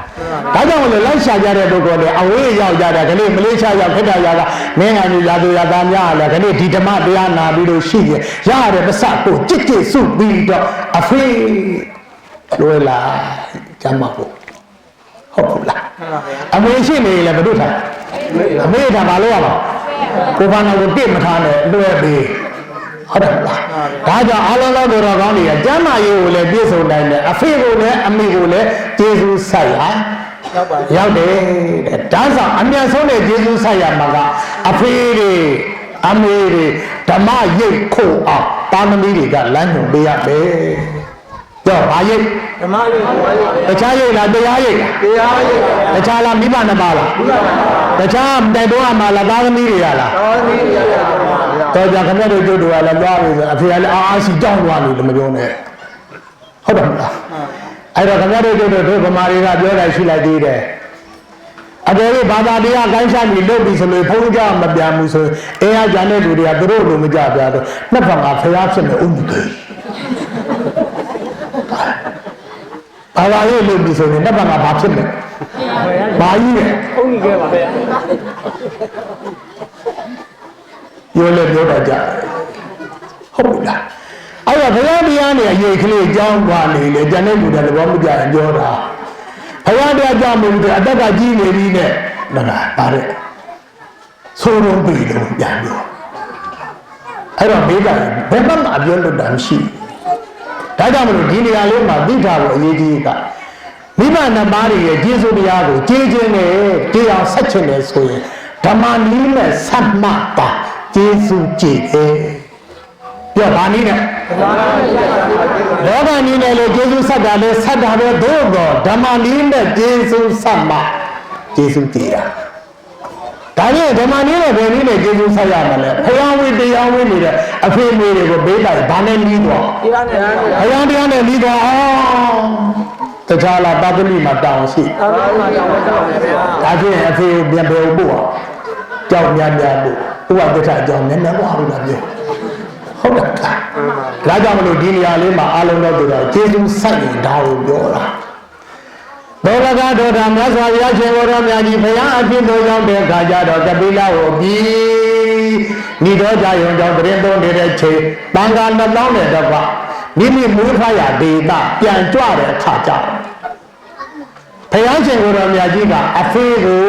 ဒါကြောင့်လည်းလိုက်ရှာကြတဲ့ပုဂ္ဂိုလ်တွေအဝေးရောက်ကြတာခလေးမလေးရှားရောက်ခက်တာရတာမင်းဟာလူရာသူရာသားများလည်းခလေးဒီဓမ္မတရားနာပြီးလို့ရှိရရတဲ့ပစကိုကြစ်စုပြီးတော့အဖေးလွယ်လာကျမ်းမဖို့ဟုတ်ဘူးလား မှန်ပါဗျာ အမေရှိနေလည်းဘယ်လိုထားအမေထားဘာလို့ရမှာကိုဘာနာကိုတိမထားနဲ့လွယ်ပြီးဟုတ်တယ်လားဒါကြောင့်အားလုံးသောတော်ကောင်းတွေကကျမ်းမာရေးကိုလည်းပြည့်စုံနိုင်တယ်အဖေကိုလည်းအမေကိုလည်းကျေးဇူးဆက်ရ ရောက်ပါ ရောက်တယ်တဲ့ဒါကြောင့်အမြတ်ဆုံးတဲ့ကျေးဇူးဆက်ရမှာကအဖေတွေအမေတွေဓမ္မရိပ်ခို့အောင်တာသမီတွေကလမ်းညွှန်ပေးရမယ်ကြောက်ဘာရိပ် ဓမ္မရေးပါဗျာ တခြားရိပ်လားတရားရိပ်လား တရားရေးပါဗျာ တခြားလားမိဘနှစ်ပါးလားတခြားတိုက်တွန်းအမှာလားသားသမီးတွေရလား တော်နေရပါဗျာ တော့ကြခင်ဗျားတို့ကျုပ်တို့ကလည်းသွားပြီဆိုအဖေကလည်းအားရှိကြောင်းသွားလို့လည်းမပြောနဲ့ဟုတ်တယ်မလားအဲ့တော့ခင်ဗျားတို့ကျုပ်တို့ဗမာတွေကပြောတာရှိလိုက်သေးတယ်အတော်လေးဘာသာတရားကိုင်းရှာပြီးလုပ်ပြီးဆိုလို့ဘုန်းကြီးကမပြန်ဘူးဆိုရင်အားကြတဲ့လူတွေကသူတို့လိုမကြပြတော့နှစ်ဖက်ကဖျားဖြစ်နေဥမ္မေဘာသာရေးလုပ်ပြီးဆိုရင်နှစ်ဖက်ကဘာဖြစ်နေဘာကြီးလဲ အုံးကြီးခဲ့ပါဗျာ ပြောလဲပြောတာကြဟုတ်ပြီလားအဲ့တော့ဘုရားတရားနဲ့အရေးကလေးကြောင်းသွားနေလေကျန်တဲ့လူတွေလည်းဘောမကြရင်ပြောတာဘုရားတရားကြောင့်မလို့အတက်ကကြီးနေပြီနဲ့နော်ပါတဲ့ဆိုးလုံးပြီလို့ပြန်ပြောအဲ့တော့ဘေးကဘယ်မှမပြောလို့တာမရှိဒါကြောင့်မလို့ဒီနေရာလေးမှာသိတာကိုအရေးကြီးကမိဘနှစ်ပါးရဲ့ကျေးဇူးတရားကိုကျေးခြင်းနဲ့တရားဆက်ခြင်းနဲ့ဆိုရင်ဓမ္မနည်းနဲ့ဆက်မှတ်ပါကျေးဇူးကြည်တယ်ပြောပါနည်းနဲ့လောကနည်းနဲ့လေကျေးဇူးဆက်တာလေဆက်တာပဲသို့တော့ဓမ္မနည်းနဲ့ကျေးဇူးဆက်မှကျေးဇူးကြည်တာဒါနဲ့ဓမ္မနည်းနဲ့ဘယ်နည်းနဲ့ကျေးဇူးဆက်ရမလဲဘုရားဝိတရားဝိနေတဲ့အဖေမေတွေကိုဘေးလိုက်ဘာနဲ့နီးတော့ တရားနဲ့ ဘုရားတရားနဲ့နီးတော့အောင်တခြားလာပါဠိမှာတောင်းရှိ တော်တော်မှာတောင်းတော့ပါဗျာ ဒါဖြင့်အဖေကိုပြန်ပြောဖို့အောင်ကြောက်များများလို့ဥပဒိဋ္ဌအကြောင်းနည်းနည်းပါလို့ပြောဟုတ်တယ်လားဒါကြောင့်မလို့ဒီနေရာလေးမှာအားလုံးတော့ပြောတော့ကျေးဇူးဆက်ရင်ဒါကိုပြောတာဘောရကဒေါတာမြတ်စွာဘုရားရှင်ဘောတော်မြတ်ကြီးဘုရားအဖြစ်တော်ရောက်တဲ့အခါကျတော့ကပိလကိုပြီးဏိတော်ကြယုံကြောင့်တရင်သုံးနေတဲ့ချိန်တန်ခါနှလောင်းတဲ့တော့ကမိမိမွေးဖွားရာဒေသပြန်ကြွတဲ့အခါကျတော့ဘုရားရှင်ဘောတော်မြတ်ကြီးကအဖေကို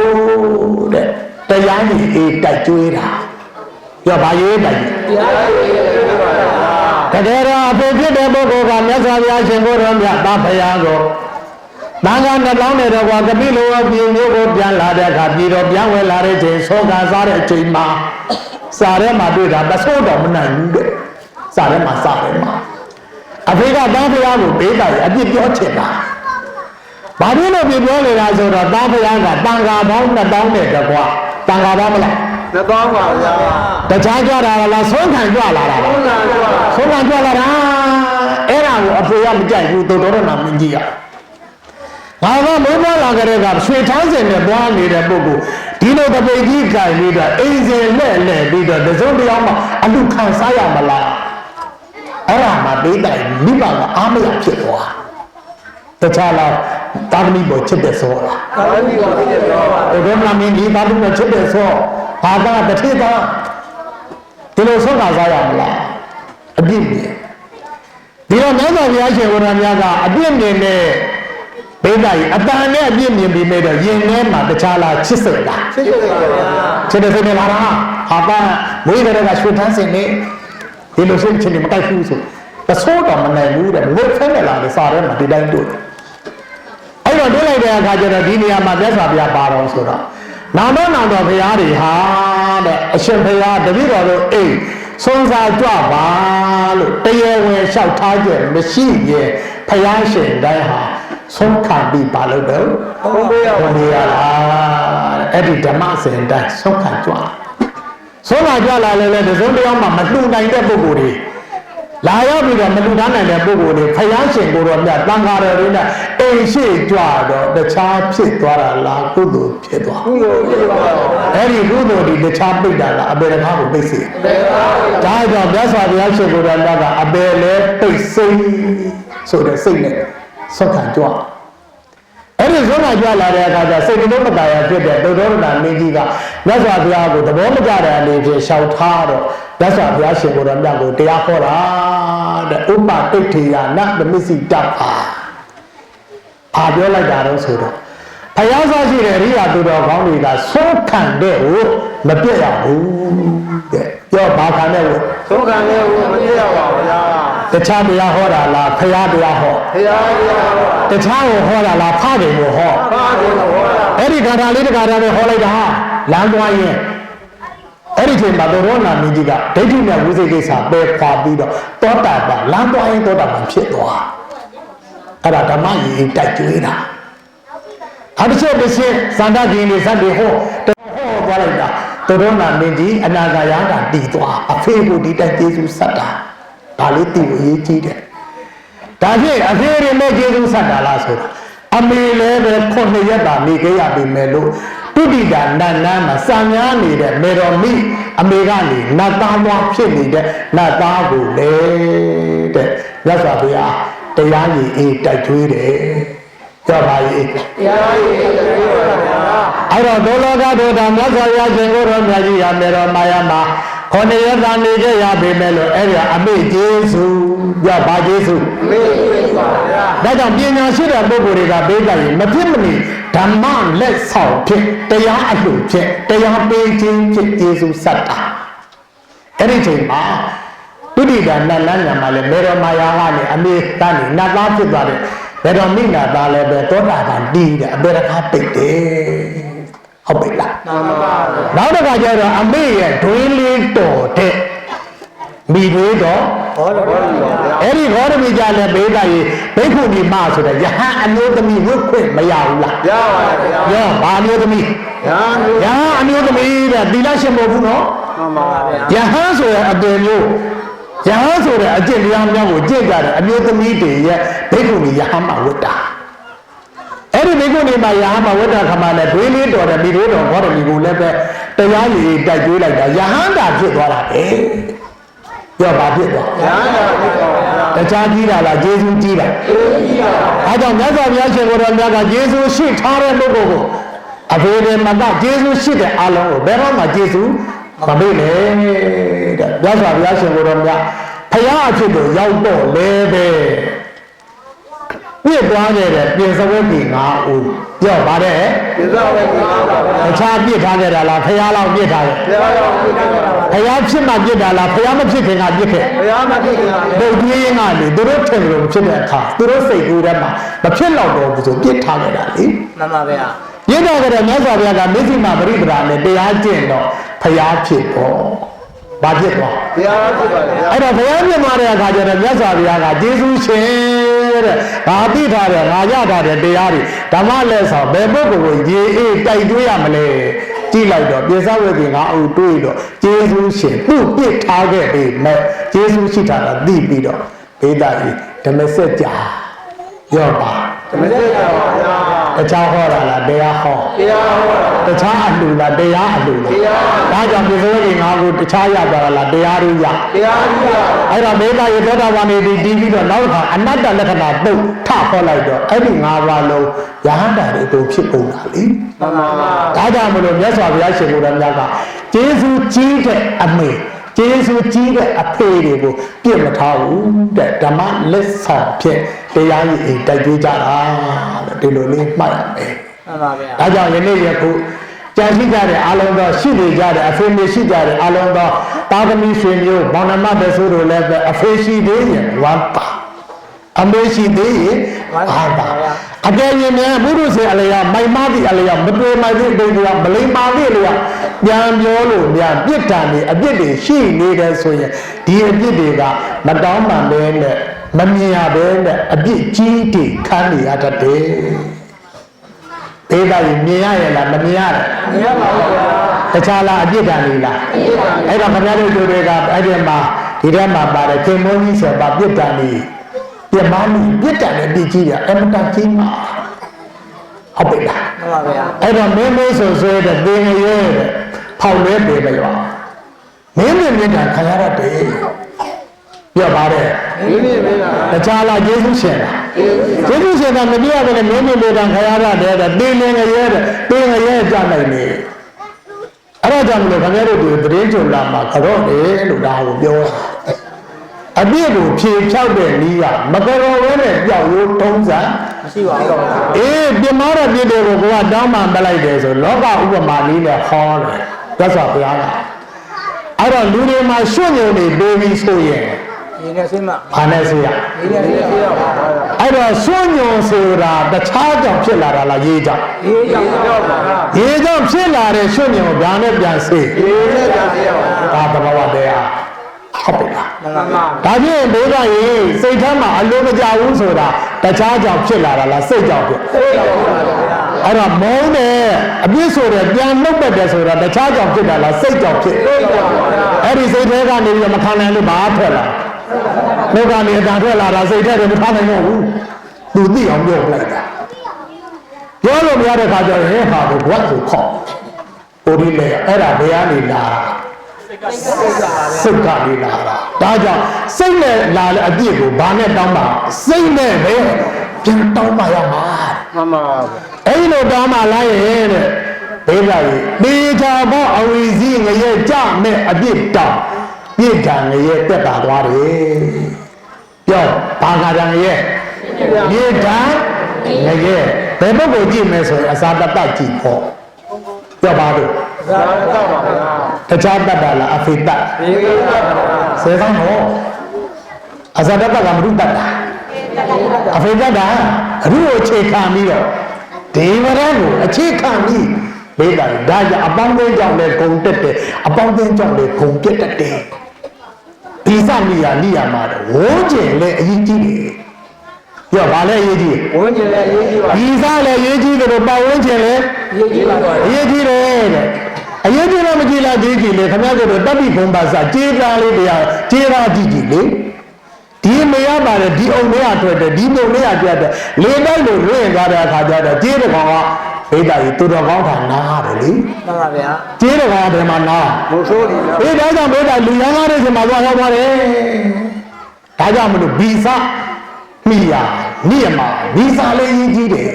တဲ့တရားကြီးအေးတိုက်ကျွေးတာပြောဘာရေးတိုက် တရားရေးပါဗျာ တကယ်တော့အဖေဖြစ်တဲ့ပုဂ္ဂိုလ်ကမြတ်စွာဘုရားရှင်ဘောတော်မြတ်သားဘုရားကိုတန်ခါနှလောင်းတဲ့တော့ကပိလိုပြည်မျိုးကိုပြန်လာတဲ့အခါပြည်တော်ပြန်ဝင်လာတဲ့ချိန်ဆောကစားတဲ့ချိန်မှာစားထဲမှာတွေ့တာမဆိုးတော့မနိုင်ဘူးတဲ့စားထဲမှာစားတယ်မှာအဖေကသားဘုရားကိုပေးတာအပြစ်ပြောချင်တာဘာလို့လဲပြောနေတာဆိုတော့သားဘုရားကတန်ခါပေါင်း2000နဲ့တကွာတန်ခါပေါင်းမလား သက်တော်ပါဗျာ တခြားကြတာလားဆုံးခံကြလာတာလား ဟုတ်လားဗျာ ဆုံးခံကြလာတာအဲ့ဒါကိုအဖေကမကြိုက်ဘူးတော်တော်နာမင်းကြီးကငါကမိုးမလာကြတဲ့ကရွှေချောင်းစင်နဲ့သွားနေတဲ့ပုဂ္ဂိုလ်ဒီလိုတပိတ်ကြီးကြိုင်ပြီးတော့အိမ်စင်နဲ့ပြီးတော့တစုံတယောက်မှအလူခံစားရမလားအဲ့ဒါမှပေးတိုင်မိဘကအားမရဖြစ်သွားတခြားလားတာသမီပေါ်ချစ်တဲ့စောလား တော်ပြီပါဗျာပြောပါ ဘယ်မှာမင်းဒီတာသမီပေါ်ချစ်တဲ့စောဘာသာတစ်ထေသားဒီလိုဆုံးခံစားရမလားအပြစ်မြင်ဒီတော့မြတ်စွာဘုရားရှင်ဝရဏမြတ်ကအပြစ်မြင်တဲ့ဘေးတိုင်အတန်နဲ့အပြစ်မြင်ပြီးမဲ့တော့ယင်ထဲမှာတခြားလားချစ်စိတ်လား ချစ်တယ်ပါဗျာ ချစ်တဲ့စိတ်နဲ့လာတာဟာပါမွေးကြတဲ့ကရွှေထန်းစင်နေဒီလိုစိတ်ချင်းမတိုက်ဘူးဆိုသဆိုးတော်မနိုင်ဘူးတဲ့ဘယ်ဖဲနဲ့လာလဲစားထဲမှာဒီတိုင်းတွေ့အဲ့တော့တွေ့လိုက်တဲ့အခါကျတော့ဒီနေရာမှာမြတ်စွာဘုရားပါတော်ဆိုတော့ နောင်တော့ဘုရားတွေဟာတဲ့အရှင်ဘုရားတပည့်တော်တို့အိမ်ဆုံးစားကြွပါလို့တရားဝင်လျှောက်ထားကြမရှိရင်ဘုရားရှင်တိုင်းဟာဆုံးခံပြီးပါလို့တော့ဘုရားလားအဲ့ဒီဓမ္မစင်တိုင်းဆုံးခံကြွဆုံးခံကြွလာလဲတစုံတစ်ယောက်မှမလှူနိုင်တဲ့ပုဂ္ဂိုလ်တွေလာရောက်ပြီးတော့မလူသားနိုင်တဲ့ပုဂ္ဂိုလ်တွေဖယားရှင်ကိုယ်တော်မြတ်တန်ခါတော်တွေနဲ့အိမ်ရှိကြွတော့တခြားဖြစ်သွားတာလားကုသိုလ်ဖြစ်သွားကုသိုလ်ဖြစ်သွားအဲ့ဒီကုသိုလ်ဒီတခြားပိတ်တာလားအပေတကားကိုပိတ်စေဒါကြောင့်မြတ်စွာဘုရားရှင်ကိုယ်တော်မြတ်ကအပေလဲပိတ်စိတ်ဆိုတဲ့စိတ်နဲ့ဆက်ခံကြွအဲ့ဒီဆုံးမကြွလာတဲ့အခါကျစိတ်လုံးမကာယဖြစ်တဲ့ဒုဒေါရဏမင်းကြီးကမြတ်စွာဘုရားကိုသဘောမကျတဲ့အနေဖြင့်ရှောက်ထားတော့မြတ်စွာဘုရားရှင်ကိုယ်တော်မြတ်ကိုတရားဟောတာတဲ့ဥပတိဋ္ဌိယနဓမ္မစီတ္ပါအာပြောလိုက်တာတော့ဆိုတော့ဘုရားဆောရှိတဲ့ရိယာသူတော်ကောင်းတွေကဆုံးခံတဲ့ဟိုမပြည့်ရဘူးတဲ့ပြောဘာခံတဲ့ဟိုဆုံးခံတဲ့ဟိုမပြည့်ရပါဘူးဗျာတခြားတရားဟောတာလားဘုရားတရားဟောဘုရားတရားဟောတခြားကိုဟောတာလားဖခင်ကိုဟောဖခင်ကိုဟောတာအဲ့ဒီဂါထာလေးတဂါထာပဲဟောလိုက်တာလမ်းသွားရင်အဲ့ဒီချိန်မှာသောရောနာမင်းကြီးကဒိဋ္ဌိနဲ့ဝိသေကိစ္စပယ်ခွာပြီးတော့သောတာပန်လမ်းသွားရင်သောတာပန်ဖြစ်သွားအဲ့ဒါဓမ္မကြီးတိုက်ကျွေးတာအဲ့ဒီချက်တစ်ချက်သန္တာကြီးနေစတဲ့ဟောသွားလိုက်တာသောရောနာမင်းကြီးအနာဂါယတာတည်သွားအဖေကိုဒီတိုက်ကျေးဇူးဆက်တာဒါလေးတည်ကိုရေးကြည့်တယ်ဒါဖြင့်အဖေရနဲ့ကျေးဇူးဆက်တာလားဆိုတာအမေလည်းပဲ9ရက်တာနေခဲ့ရပြီမဲ့လို့တုတိတာနတ်နာမှာစံများနေတဲ့မေတော်မိအမေကနေနတ်သားမွားဖြစ်နေတဲ့နတ်သားကိုလေတဲ့မြတ်စွာဘုရားတရားကြီးအေးတိုက်ကျွေးတယ်ကြောက်ပါရဲ့တရားကြီးတိုက်ကျွေးပါဗျာအဲ့တော့ဒုလောကဒုတာမြတ်စွာဘုရားရှင်ကိုယ်တော်မြတ်ကြီးဟာမေတော်မာယာမှာ9ရက်တာနေခဲ့ရပြီမဲ့လို့အဲ့ဒီအမေကျေးဇူးကြောက်ပါကျေးဇူးအမေကျေးဇူးပါဗျာဒါကြောင့်ပညာရှိတဲ့ပုဂ္ဂိုလ်တွေကဘေးကရင်မဖြစ်မနေဓမ္မလက်ဆောင်ဖြစ်တရားအလှဖြစ်တရားပေးခြင်းဖြစ်ကျေးဇူးဆက်တာအဲ့ဒီချိန်မှာပုရိဒနတ်လန်းညာမှာလည်းမေရမာယာကနေအမေကနေနတ်သားဖြစ်သွားတယ်မေရမိနာသားလည်းပဲသောတာပန်တည်တယ်အပေရခါပိတ်တယ်ဟုတ်ပြီလားမှန်ပါဗျာနောက်တစ်ခါကျတော့အမေရဲ့ဒွေးလေးတော်တဲ့မိသေးတော့ဘောရဘောရဗျာအဲ့ဒီဘောရမိကြလည်းဘေးကရေဘိက္ခုနီမဆိုတဲ့ယဟန်အမျိုးသမီးဝတ်ခွင့်မရဘူးလားရပါတယ်ဗျာရောဘာအမျိုးသမီးယဟန်အမျိုးသမီးတဲ့သီလရှင်မဟုတ်ဘူးနော်မှန်ပါဗျာယဟန်ဆိုတဲ့အသွင်မျိုးယဟန်ဆိုတဲ့အကျင့်တရားများကိုကျင့်ကြတဲ့အမျိုးသမီးတွေရဲ့ဘိက္ခုနီယဟန်မှာဝတ်တာအဲ့ဒီဘိက္ခုနီမှာယဟန်မှာဝတ်တာခါမှလည်းဒွေးလေးတော်တဲ့မိသေးတော်ဘောရမိကိုလည်းပဲတရားရည်တိုက်ကျွေးလိုက်တာယဟန်တာဖြစ်သွားတာပဲပြောပါဖြစ်သွားရဟန္တာဖြစ်သွားတခြားကြီးတာလားယေရှုကြီးတာကြီးတာအဲကြောင့်မြတ်စွာဘုရားရှင်ကိုယ်တော်မြတ်ကယေရှုရှိထားတဲ့ပုဂ္ဂိုလ်ကိုအဖေတွေမှာကယေရှုရှိတဲ့အလုံးကိုဘယ်တော့မှယေရှုမမေ့နဲ့တဲ့မြတ်စွာဘုရားရှင်ကိုယ်တော်မြတ်ဖယားအဖြစ်ကိုရောက်တော့လဲပဲပြည့်သွားခဲ့တဲ့ပြင်စဝဲကြီး9ဦးပြောပါတယ်ပြင်စဝဲကြီး9ပါဗျာတခြားပြစ်ထားခဲ့တာလားဖယားလောက်ပြစ်ထားတယ်ဖယားလောက်ပြစ်ထားတာဖယားဖြစ်မှပြစ်တာလားဖယားမဖြစ်ခင်ကပြစ်ခဲ့ဖယားမဖြစ်ခင်ကဘုရားရင်းကလေသူတို့ထင်လို့ဖြစ်တဲ့အခါသူတို့စိတ်ကူးထဲမှာမဖြစ်တော့ဘူးဆိုပြစ်ထားခဲ့တာလေမှန်ပါဗျာပြစ်တော့ကြတဲ့မြတ်စွာဘုရားကမေဇိမာပရိပဒါနဲ့တရားကျင့်တော့ဖယားဖြစ်တော့ဘာဖြစ်သွားဘုရားဖြစ်ပါလေအဲ့တော့ဘုရားမြတ်သွားတဲ့အခါကျတော့မြတ်စွာဘုရားကကျေးဇူးရှင်တဲ့ငါသိထားတယ်ငါရထားတဲ့တရားတွေဓမ္မလက်ဆောင်ဘယ်ပုဂ္ဂိုလ်ကိုရေအေးတိုက်တွေးရမလဲကြည့်လိုက်တော့ပြေစဝဲကြီး9ဦးတွေးတော့ကျေးဇူးရှင်သူ့ပြစ်ထားခဲ့ပြီမဲ့ကျေးဇူးရှိတာကသိပြီးတော့ဘေးသားကြီးဓမ္မစကြာရောပါဓမ္မစကြာပါဗျာတခြားဟောတာလားတရားဟောတခြားအလှူလားတရားအလှူလားဒါကြောင့်ပြေစဝဲကြီး9ဦးတခြားရသွားတာလားတရားတွေရအဲ့တော့ဘေးသားကြီးသောတာပန်နေပြီးပြီးတော့နောက်တစ်ခါအနတ္တလက္ခဏာပုတ်ထဟောလိုက်တော့အဲ့ဒီ9ပါးလုံးယဟန္တာတွေတို့ဖြစ်ကုန်တာလေမှန်ပါပါဒါကြောင့်မလို့မြတ်စွာဘုရားရှင်ကိုယ်တော်မြတ်ကကျေးဇူးကြီးတဲ့အမေကျေးဇူးကြီးတဲ့အဖေတွေကိုပြစ်မထားဘူးတဲ့ဓမ္မလက်ဆောင်ဖြစ်တရားရည်တိုက်ကြကြတာတဲ့ဒီလိုလေးမှတ်ရမယ်မှန်ပါဗျာဒါကြောင့်ယနေ့ယခုကြံရှိကြတဲ့အားလုံးသောရှိနေကြတဲ့အဖေမရှိကြတဲ့အားလုံးသောတာသမီဆွေမျိုးဘောင်နမတဆူတို့လည်းပဲအဖေရှိသေးရင်ဝမ်းပါအမေရှိသေးရင်ဝမ်းပါ အကယ်၍များဘုရုရှင်အလျောက်မိုင်မသည့်အလျောက်မတွေ့မိုင်သည့်တိတ်ကမလိမ္မာသည့်အလျောက်ပြန်ပြောလို့များပြစ်ဒဏ်တွေအပြစ်တွေရှိနေတယ်ဆိုရင်ဒီအပြစ်တွေကမတောင်းပန်ပဲနဲ့မမြင်ရပဲနဲ့အပြစ်ကြီးတွေခံနေရတတ်တယ်ဒေသကြီးမြင်ရရဲ့လားမမြင်ရဘူးမြင်ရပါဘူးဗျာတခြားလားအပြစ်ဒဏ်လေးလားအဲ့တော့ခင်ဗျားတို့တို့တွေကအဲ့ဒီမှာဒီထဲမှာပါတယ်ခင်မုန်းကြီးဆိုပါပြစ်ဒဏ်လေးပြမမှုပြစ်ဒဏ်နဲ့ပြစ်ကြီးရအမတကြီးမှာဟုတ်ပြီလားမှန်ပါဗျာအဲ့တော့မင်းမင်းဆိုတဲ့သင်ငရဲတဲ့ဖောက်လဲပေပဲရောမင်းမင်းမြတ်ခံရတဲ့ပြောပါတယ်မင်းမင်းတခြားလားယေရှုရှင်လားယေရှုရှင်ကမပြောရဘဲနဲ့မင်းမင်းခံရတဲ့သင်ငရဲတဲ့သင်ငရဲကြနိုင်နေအဲ့ဒါကြောင့်မလို့ခင်ဗျားတို့ဒီသတင်းကြုံလာမှာကြော့တယ်လို့ဒါကိုပြောအပြည့်ကိုဖြေဖြောက်တဲ့နည်းကမကြော်ဝဲနဲ့ပြောက်ရိုးထုံးစံမရှိပါဘူးအေးပြမာတဲ့ပြည့်တွေကိုကတောင်းမှပလိုက်တယ်ဆိုလောကဥပမာနည်းနဲ့ဟောတယ်သက်စွာဘုရားကအဲ့တော့လူတွေမှာရွှွညုံနေပေးပြီးဆိုရင်ဒီနဲ့စိမ့်မဘာနဲ့ဆိုရဒီနဲ့စိမ့်ရပါအဲ့တော့ရွှွညုံဆိုတာတခြားကြောင့်ဖြစ်လာတာလားရေးကြောင့်ရေးကြောင့်ဖြစ်လာတဲ့ရွှွညုံကိုဗျာနဲ့ပြန်စေရေးနဲ့ပြန်စေရပါဒါသဘာဝတရားဟုတ်ပြီလားမှန်ပါပါဒါဖြင့်ဘုရားရေစိတ်ထဲမှာအလိုမကျဘူးဆိုတာတခြားကြောင့်ဖြစ်လာတာလားစိတ်ကြောင့်ဖြစ်စိတ်ကြောင့်ပါဗျာအဲ့တော့မုန်းတယ်အပြစ်ဆိုတယ်ပြန်နှုတ်ပတ်တယ်ဆိုတာတခြားကြောင့်ဖြစ်တာလားစိတ်ကြောင့်ဖြစ်စိတ်ကြောင့်ပါဗျာအဲ့ဒီစိတ်ထဲကနေပြီးမခံနိုင်လို့ဘာထွက်လာနှုတ်ကနေအတန်ထွက်လာတာစိတ်ထဲကမခံနိုင်တော့ဘူးသူသိအောင်ပြောပလိုက်တာပြောလို့မရတဲ့ခါကျရင်ဟဲ့ဟာကိုဘွတ်ဆိုခေါ့ဟိုဒီလေအဲ့ဒါဘယ်ကနေလာစိတ်ကလေးလာတာဒါကြောင့်စိတ်နဲ့လာတဲ့အပြစ်ကိုဘာနဲ့တောင်းပါစိတ်နဲ့ပဲပြန်တောင်းပါရမှာမှန်ပါအဲ့ဒီလိုတောင်းပါလိုက်ရင်တဲ့ဘေးကကြီးတေချာဘောအဝီစီငရဲကြမဲ့အပြစ်တောင်းပြစ်ဒဏ်ငရဲတက်တာသွားတယ်ပြောဘာကဒဏ်ငရဲပြစ်ဒဏ်ငရဲဘယ်ဘက်ကိုကြည့်မယ်ဆိုရင်အစာတတ်ကြည့်ဖို့ပြောပါတော့သာတော့ပါဗျာတခြားတတ်တာလားအဖေတတ်ဒီတတ်ပါစေကောင်းတော့အဇာတတ်ကမရုတတ်တာအဖေတတ်တာအရုကိုအခြေခံပြီးတော့ဒီဝရကိုအခြေခံပြီးဘေးတာဒါကြောင့်အပေါင်းအသင်းကြောင့်လည်းဂုံတက်တယ်အပေါင်းအသင်းကြောင့်လည်းဂုံပြတ်တတ်တယ်ဒီစမိယာလိယာမှာဝိုးကျင်လည်းအရေးကြီးတယ်ပြောပါလေအရေးကြီးဝိုးကျင်လည်းအရေးကြီးပါဒီစားလည်းအရေးကြီးတယ်ပတ်ဝန်းကျင်လည်းအရေးကြီးပါတော့အရေးကြီးတယ်တဲ့အရေးကြီးလို့မကြည့်လားကြည့်ကြည့်လေခင်ဗျားတို့တပိဘုံပါစာကြေးသားလေးတရားကြေးသားကြည့်ကြည့်လေဒီမရပါတယ်ဒီအုံလေးကထွက်တယ်ဒီမုံလေးကပြတ်တယ်လေတိုက်လို့လွင့်သွားတဲ့အခါကျတော့ကြေးတစ်ကောင်ကဘေးတာကြီးသူတော်ကောင်းထာနာတယ်လေမှန်ပါဗျာကြေးတစ်ကောင်ကဘယ်မှာနာဘုဆိုးဒီဘေးဒါကြောင့်ဘေးတာလူရန်ကားတဲ့ချိန်မှာသွားရောက်ပါတယ်ဒါကြောင့်မလို့ဗီဇမိယာနိယမဗီဇလေးကြီးကြီးတယ်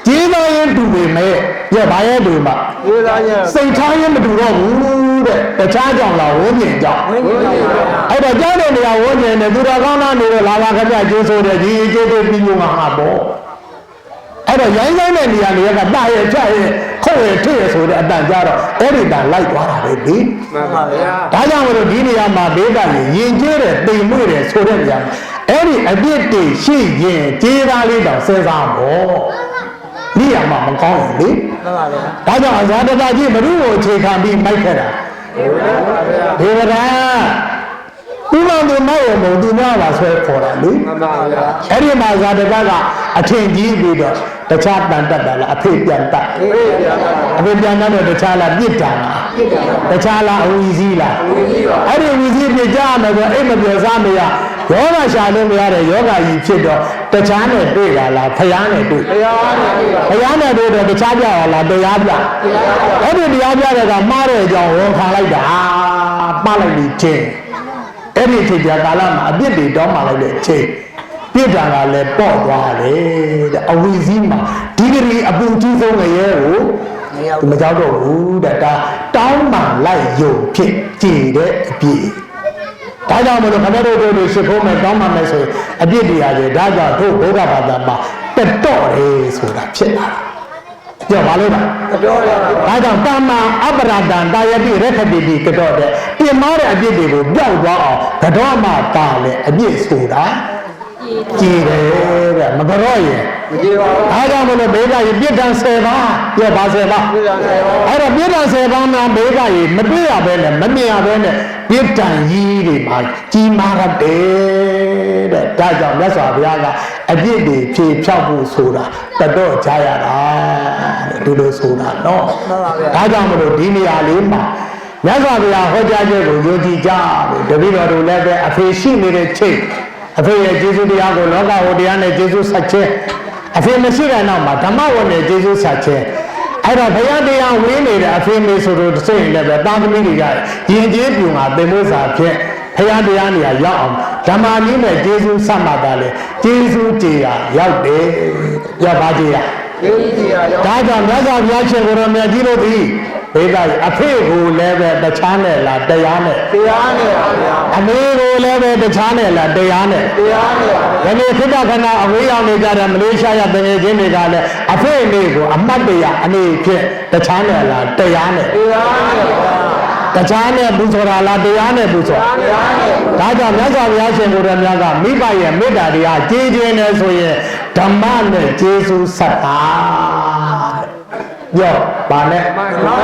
ကျေးသားရင်တူပေမဲ့ပြဘာရဲ့တူမှာကျေးသားရင်စိတ်ထားရင်မတူတော့ဘူးတဲ့တခြားကြောင့်လားဝိညာဉ်ကြောင့်ဝိညာဉ်ကြောင့်အဲ့တော့ကြားတဲ့နေရာဝိညာဉ်နဲ့သူတော်ကောင်းသားနေတော့လာပါခပြကျိုးဆိုတဲ့ဒီကျိုးတွေပြီးလို့မှာပေါ့အဲ့တော့ရိုင်းဆိုင်တဲ့နေရာတွေကတရဲ့ချက်ရဲ့ခုတ်ရဲ့ထည့်ရဲ့ဆိုတဲ့အတန်ကြတော့အဲ့ဒီတန်လိုက်သွားတာပဲလေမှန်ပါဗျာဒါကြောင့်မလို့ဒီနေရာမှာဘေးကရင်ကျဲတဲ့တိမ်မွေ့တဲ့ဆိုတဲ့နေရာမှာအဲ့ဒီအပြစ်တွေရှိရင်ကျေးသားလေးတောင်စဉ်းစားဖို့နေရာမှာမကောင်းဘူးလေမှန်ပါဗျာဒါကြောင့်အဇာတတာကြီးဘ누구ကိုအခြေခံပြီးမိုက်ခဲ့တာဒေဝဒာဥပမာမိုက်ရမို့သူများပါဆွဲခေါ်တာလေမှန်ပါဗျာအဲ့ဒီမှာဇာတတာကအထင်ကြီးပြီးတော့တခြားတန်တက်တာလားအဖေပြန်တက်အဖေပြန်တက်တော့တခြားလားပြစ်တာလားတခြားလားအဝီစီးလားအဲ့ဒီဝီစီးပြကြမယ်ဆိုအိမ်မပြောစားမရယောဂရှာလို့မရတဲ့ယောဂကြီးဖြစ်တော့တခြားနဲ့တွေ့တာလားဖယားနဲ့တွေ့ဖယားနဲ့တွေ့တော့တခြားပြရလားတရားပြအဲ့ဒီတရားပြတဲ့ကမှားတဲ့အကြောင်းဝန်ခံလိုက်တာမှားလိုက်ပြီးချင်းအဲ့ဒီချိန်ကြာကာလမှာအပြစ်တွေတောင်းမှလိုက်တဲ့အချိန်ပြစ်တာကလည်းပေါ့သွားတယ်တဲ့အဝီစီးမှာဒီဂရီအပူကြီးဆုံးငရဲကိုမကြောက်တော့ဘူးတဲ့ဒါတောင်းမှလိုက်ယုံဖြစ်ကြည်တဲ့အပြစ်ဒါကြောင့်မလို့ခဏတို့ရှစ်ဖို့မယ်တောင်းမှမယ်ဆိုရင်အပြစ်တရားတွေဒါကြောင့်တို့ဘုရားဘာသာမှာတက်တော့တယ်ဆိုတာဖြစ်လာတာပြောပါလို့လားပြောရပါဒါကြောင့်တာမန်အပရဒံတာယတိရခတိတိကတော့တဲ့ပြင်မာတဲ့အပြစ်တွေကိုပြောက်သွားအောင်ကတော့မှတာလေအပြစ်ဆိုတာ ကြည်တယ်တဲ့မကြော့ရင် မကြည့်ပါဘူး အားကြောင့်မလို့ဘေးကကြီးပြစ်ဒဏ်10ပါးပြောပါ10ပါး ပြည့်စုံတယ်ဟော အဲ့တော့ပြစ်ဒဏ်10ပါးမှာဘေးကကြီးမတွေ့ရဘဲနဲ့မမြင်ရဘဲနဲ့ပြစ်ဒဏ်ကြီးတွေမှာကြီးမားတယ်တဲ့ဒါကြောင့်မြတ်စွာဘုရားကအပြစ်တွေဖြေဖြောက်ဖို့ဆိုတာတတော့ကြားရတာတဲ့ဒီလိုဆိုတာနော်ဒါကြောင့်မလို့ဒီနေရာလေးမှာမြတ်စွာဘုရားဟောကြားချက်ကိုယုံကြည်ကြတယ်တပည့်တော်တို့လည်းပဲအဖေရှိနေတဲ့ချိန်အဖေရဲ့ကျေးဇူးတရားကိုလောကဝတရားနဲ့ကျေးဇူးဆက်ခြင်းအဖေမရှိတဲ့နောက်မှာဓမ္မဝတ်နဲ့ကျေးဇူးဆက်ခြင်းအဲ့တော့ဘုရားတရားဝင်းနေတဲ့အဖေမေဆိုတော့စိတ်လည်းပဲတာသမီတွေကယဉ်ကျေးပြူမှာသင်္ဘောစာဖြင့်ဘုရားတရားနေရာရောက်အောင်ဓမ္မနည်းနဲ့ကျေးဇူးဆက်မှတာလေကျေးဇူးကြေရာရောက်တယ်ပြောပါကြေရာ ကျေးဇူးတရားရော ဒါကြောင့်မြတ်စွာဘုရားရှင်ကိုယ်တော်မြတ်ကြီးတို့သည်ဘေးကအဖေကိုလည်းပဲတခြားနဲ့လားတရားနဲ့ တရားနဲ့ပါဗျာ အမေကိုလည်းပဲတခြားနဲ့လားတရားနဲ့ တရားနဲ့ပါ ဒီနေ့ခိတ္တခဏအဝေးရောက်နေကြတဲ့မလေးရှားရတငယ်ချင်းတွေကလည်းအဖေအမေကိုအမတ်တရားအနေဖြင့်တခြားနဲ့လားတရားနဲ့ တရားနဲ့ပါ တခြားနဲ့ပူဇော်တာလားတရားနဲ့ပူဇော် တရားနဲ့ ဒါကြောင့်မြတ်စွာဘုရားရှင်ကိုယ်တော်မြတ်ကမိဘရဲ့မေတ္တာတရားကြည်ကျင်နေဆိုရင်ဓမ္မနဲ့ကျေးဇူးဆက်တာပြောပါနဲ့ မှန်ပါ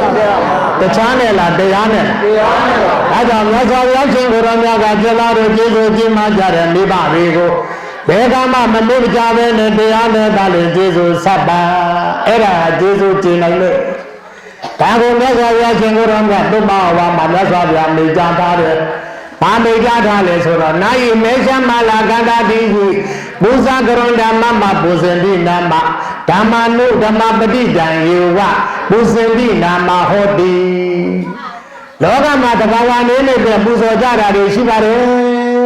ဗျာ တခြားနဲ့လားတရားနဲ့ တရားနဲ့ပါ ဒါကြောင့်မြတ်စွာဘုရားရှင်ကိုယ်တော်မြတ်ကပြလာတို့ကျေးဇူးကြီးမှကြတဲ့မိဘတွေကိုဘယ်ကမှမမေ့ကြဘဲနဲ့တရားနဲ့သာလေကျေးဇူးဆက်ပါအဲ့ဒါကျေးဇူးကျင်နိုင်လို့ဒါကိုမြတ်စွာဘုရားရှင်ကိုယ်တော်မြတ်သုမဝါမှာမြတ်စွာဘုရားမိကြထားတယ်။ဘာမိကြထားလဲဆိုတော့နာယိမေရှမလာကန္တာတိဟုဘုဇာကရုံဓမ္မမဘုဇန္တိနာမဓမ္မနုဓမ္မပဋိဒံယေဝဘုဇန္တိနာမဟောတိလောကမှာတဘာဝနေနဲ့ပြပူဇော်ကြတာတွေရှိပါတယ်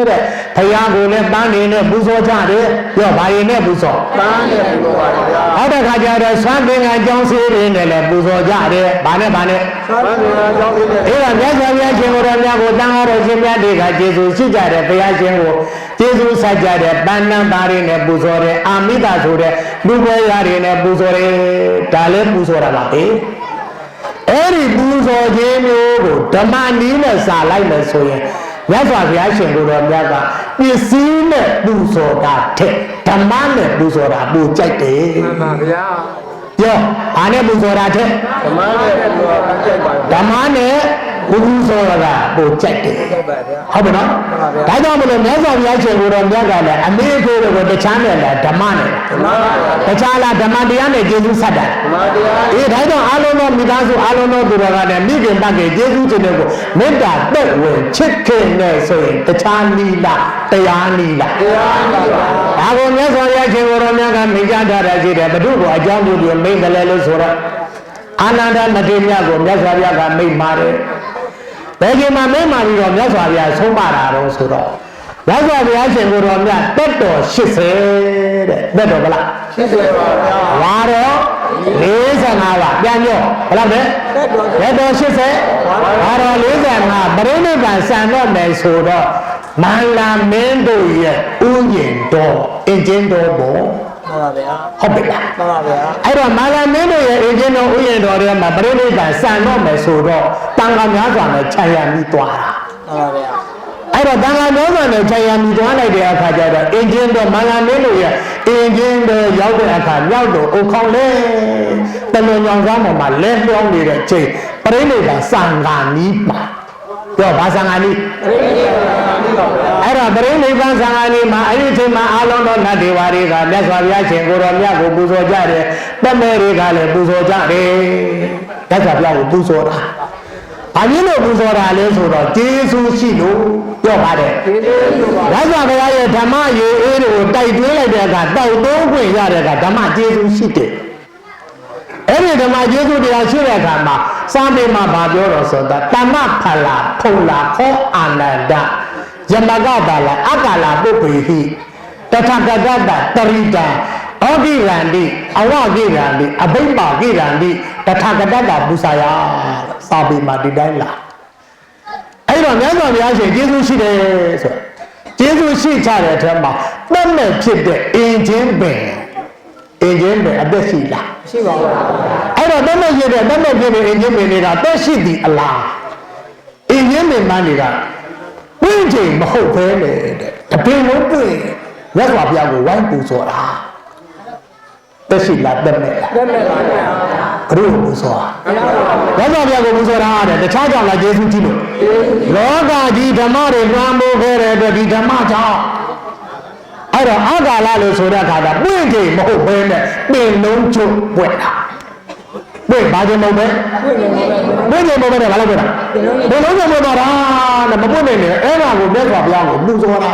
တဲ့ဘုရားကိုလည်းပန်းနေနဲ့ပူဇော်ကြတယ်ပြောဘာရင်နဲ့ပူဇော် ပန်းနဲ့ပြောပါဗျာ ဟုတ်တဲ့ခါကျတော့ဆွမ်းပင်ကအကြောင်းစေးတွေနဲ့လည်းပူဇော်ကြတယ်ဘာနဲ့ဘာနဲ့ ပန်းနဲ့ကြောင်းလေးနဲ့ အဲ့ဒါမြတ်စွာဘုရားရှင်ကိုယ်တော်မြတ်ကိုတန်ခါတော်ရှင်မြတ်တွေကကျေးဇူးရှိကြတယ်ဘုရားရှင်ကိုကျေးဇူးဆက်ကြတယ်ပန်းနံပါးတွေနဲ့ပူဇော်တယ်အာမိတာဆိုတဲ့လူပွဲရတွေနဲ့ပူဇော်တယ်ဒါလည်းပူဇော်တာပါပဲအဲ့ဒီပူဇော်ခြင်းမျိုးကိုဓမ္မနည်းနဲ့စာလိုက်မယ်ဆိုရင်မြတ်စွာဘုရားရှင်ကိုယ်တော်မြတ်ကပစ္စည်းနဲ့ပူဇော်တာထက်ဓမ္မနဲ့ပူဇော်တာပိုကြိုက်တယ် မှန်ပါဗျာ ပြောဘာနဲ့ပူဇော်တာထက် ဓမ္မနဲ့ပြောတာကြိုက်ပါ ဓမ္မနဲ့ပူဇော်တာပိုကြိုက်တယ် ကြိုက်ပါဗျာ ဟုတ်ပြီနော်ဒါကြောင့်မလို့မြတ်စွာဘုရားရှင်ကိုယ်တော်မြတ်ကလည်းအမေကိုယ်ကိုတခြားနဲ့လားဓမ္မနဲ့ ဓမ္မပါ တခြားလားဓမ္မတရားနဲ့ကျေးဇူးဆက်တာ ဓမ္မတရား အေးဒါကြောင့်အားလုံးသောမိသားစုအားလုံးသောသူတော်ကလည်းမိခင်ပတ်ခင်ကျေးဇူးတင်တဲ့ကိုမေတ္တာတက်ဝင်ချစ်ခင်နဲ့ဆိုရင်တခြားနီးလားတရားနီးလား တရားနဲ့ပါ ဒါကိုမြတ်စွာဘုရားရှင်ကိုယ်တော်မြတ်ကမိကြထားတာရှိတယ်ဘု து ကိုအကြောင်းပြုပြီးမိတ်တယ်လို့ဆိုတော့အာနန္ဒမထေရမြတ်ကိုမြတ်စွာဘုရားကမိတ်ပါတယ်ဘယ်ချိန်မှမိတ်မှပြီးတော့မြတ်စွာဘုရားဆုံးမတာတော့ဆိုတော့မြတ်စွာဘုရားရှင်ကိုယ်တော်မြတ်တက်တော်80တဲ့တက်တော်ဗလား 80ပါဗျာ ဝါတော့45ပါပြန်ပြောဘယ်လောက်လဲတက်တော်80ဝါတော့45ပရိနိဗ္ဗာန်စံတော့မယ်ဆိုတော့မန္လာမင်းတို့ရဲ့ဥယျင်တော်အင်ဂျင်တော်ဘော မှန်ပါဗျာ ဟုတ်ပြီလား မှန်ပါဗျာ အဲ့တော့မန္လာမင်းတို့ရဲ့အင်ဂျင်တော်ဥယျင်တော်ထဲမှာပရိနိဗ္ဗာန်စံတော့မယ်ဆိုတော့တန်ခါများစွာနဲ့ခြံရမိသွားတာ မှန်ပါဗျာ အဲ့တော့တန်ခါများစွာနဲ့ခြံရမိသွားလိုက်တဲ့အခါကျတော့အင်ဂျင်တော်မန္လာမင်းတို့ရဲ့အင်ဂျင်တော်ရောက်တဲ့အခါရောက်တော့အုတ်ခေါင်းလဲတလွန်ညောင်စားပေါ်မှာလဲလျောင်းနေတဲ့ချိန်ပရိနိဗ္ဗာန်စံဃာနီးမှာပြောဘာစံဃာနီး ပရိနိဗ္ဗာန်ဒီပါဗျာ အဲ့တော့ပရိနိဗ္ဗာန်စံဃာနီးမှာအဲ့ဒီချိန်မှာအာလုံးသောနတ်ဒေဝတွေကမြတ်စွာဘုရားရှင်ကိုယ်တော်မြတ်ကိုပူဇော်ကြတယ်တမဲတွေကလည်းပူဇော်ကြတယ်မြတ်စွာဘုရားကိုပူဇော်တာဘာဖြစ်လို့ပူဇော်တာလဲဆိုတော့ကျေးဇူးရှိလို့ပြောပါတယ် ဒီလေးလိုပါ မြတ်စွာဘုရားရဲ့ဓမ္မရေအေးတွေကိုတိုက်တွင်းလိုက်တဲ့အခါတောက်သုံးခွင့်ရတဲ့အခါဓမ္မကျေးဇူးရှိတယ်အဲ့ဒီဓမ္မကျေးဇူးတရားရှိတဲ့အခါမှာစာပေမှာဗာပြောတော့ဆိုတာတမ္မဖလာဖုံလာခောအာနန္ဒယမကတာလာအကာလာပုပ္ပေဟိတထကတတတရိတံဩကိရန္တိအဝကိရန္တိအဘိပ္ပါကိရန္တိတထကတတပူဇာယစာပေမှာဒီတိုင်းလားအဲ့တော့မြတ်စွာဘုရားရှင်ကျေးဇူးရှိတယ်ဆိုကျေးဇူးရှိချတဲ့အထက်မှာတတ်မဲ့ဖြစ်တဲ့အင်ဂျင်ပင်အသက်ရှိလား ရှိပါဘူး အဲ့တော့တတ်မဲ့ဖြစ်တဲ့အင်ဂျင်ပင်တွေကတက်ရှိသည်အလားအင်ဂျင်ပင်မှန်းတွေကပြင်းချိန်မဟုတ်ဘဲနဲ့တဲ့တပင်လုံးပြင်း မြတ်စွာဘုရားကိုဝိုင်းပူဇော်တာတက်ရှိလားတက်မဲ့လား တက်မဲ့ပါဗျာ ဘုရားပူဇော်တာမြတ်စွာဘုရားကိုပူဇော်တာတဲ့တခြားကြောင့်လားယေရှုကြည့်လို့လောကကြီးဓမ္မတွေလွှမ်းမိုးခဲ့တဲ့အတွက်ဒီဓမ္မကြောင့်အဲ့တော့အကာလလို့ဆိုတဲ့အခါကပွင့်ချိန်မဟုတ်ဘဲနဲ့ပင်လုံးကျုပ်ပွင့်တာပွင့်ဘာကြောင့်မဟုတ်ပဲပွင့်ချိန်မဟုတ်ပဲနဲ့ဘာလို့ပွင့်တာပင်လုံးကျုပ်ပွင့်တော့တာနဲ့မပွင့်နိုင်နဲ့အဲ့ဒါကိုမြတ်စွာဘုရားကိုပူဇော်တာ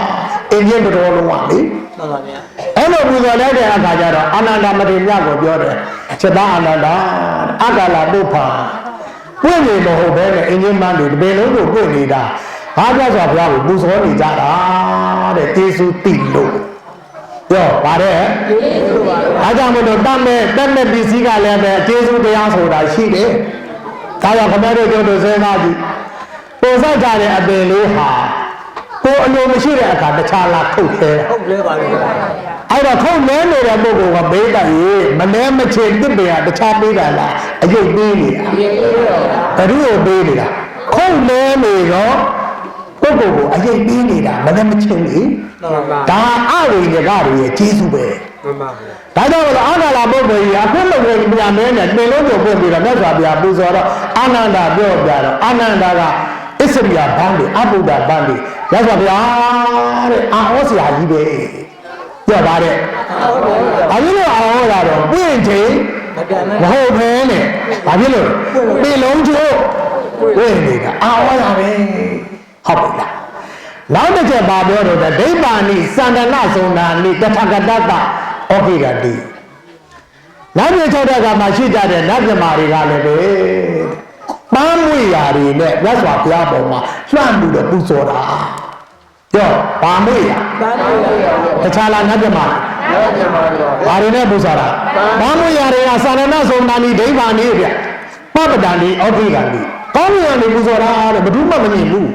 အင်းကြီးတော်လုံးဝလေ မှန်ပါဗျာ အဲ့လိုပူဇော်လိုက်တဲ့အခါကျတော့အာနန္ဒမထေရမြတ်ကိုပြောတယ်ချက်သားအာနန္ဒအကာလပုပ္ပာပွင့်နေမဟုတ်ပဲနဲ့အင်းကြီးမန်းတွေတပင်လုံးကိုပွင့်နေတာဘာပြဆိုဘုရားကိုပူဇော်နေကြတာတဲ့ကျေးဇူးတိလို့ပြောပါတယ်အားကြောင့်မလို့တတ်မဲ့ပစ္စည်းကလည်းပဲကျေးဇူးတရားဆိုတာရှိတယ်ဒါကြောင့်ခမည်းတော်တို့စဉ်းစားကြည့်ပုံစံကြတဲ့အပင်လေးဟာကိုအလိုမရှိတဲ့အခါတခြားလာထုတ်ခဲ ဟုတ်လဲပါဗျာ အဲ့တော့ခုတ်လဲနေတဲ့ပုဂ္ဂိုလ်ကဘေးတိုင်မလဲမချေတစ်ပေကတခြားပေးတာလားအယုတ်ပေးနေတာဘယ်သူ့ကိုပေးနေတာခုတ်လဲနေတော့ပုဂ္ဂိုလ်ကိုအယုတ်ပေးနေတာမလဲမချေလေ မှန်ပါ ဒါအဝိညာဉ်ကတွေရဲ့ကျေးဇူးပဲ မှန်ပါဗျာ ဒါကြောင့်အာနာလာပုဂ္ဂိုလ်ကြီးအခုလုံးဝပြန်မဲနဲ့ပင်လုံးကိုပွင့်ပြီးတော့မြတ်စွာဘုရားပူဇော်တော့အာနန္ဒာပြောပြတော့အာနန္ဒာကအစ္စရိယဘန်းတွေအဘုဒ္ဓဘန်းတွေမြတ်စွာဘုရားတဲ့အာဟောဆရာကြီးပဲပြောပါတဲ့အရင်ကအာဟောတာတော့ပွင့်ချိန် မကန်မဲ့ မဟုတ်ဘဲနဲ့ဘာဖြစ်လို့ပင်လုံးချိုးပွင့်နေတာအာဟောတာပဲဟုတ်ပြီလားနောက်တစ်ချက်ပါပြောတော့ဒိဗ္ဗာနိစန္ဒနာသုံးတာနိတထကတတဩခိရတိနောက်ပြ၆တဲ့ကမှရှိကြတဲ့နတ်မြမာတွေကလည်းပဲပန်းမွေရာတွေနဲ့မြတ်စွာဘုရားပေါ်မှာလှမ်းပြီးတော့ပူဇော်တာပြောဘာမွေရာ ပန်းလို့ရပါ တခြားလားနတ်မြမာ တော့ပြန်ပါတော့ ဘာတွေနဲ့ပူဇော်တာဘာမွေရာတွေကစန္ဒနာသုံးတာနိဒိဗ္ဗာနိပြပပတန်နိဩခိရတိကောင်းကင်ကနေပူဇော်တာတဲ့ဘယ်သူမှမမြင်ဘူး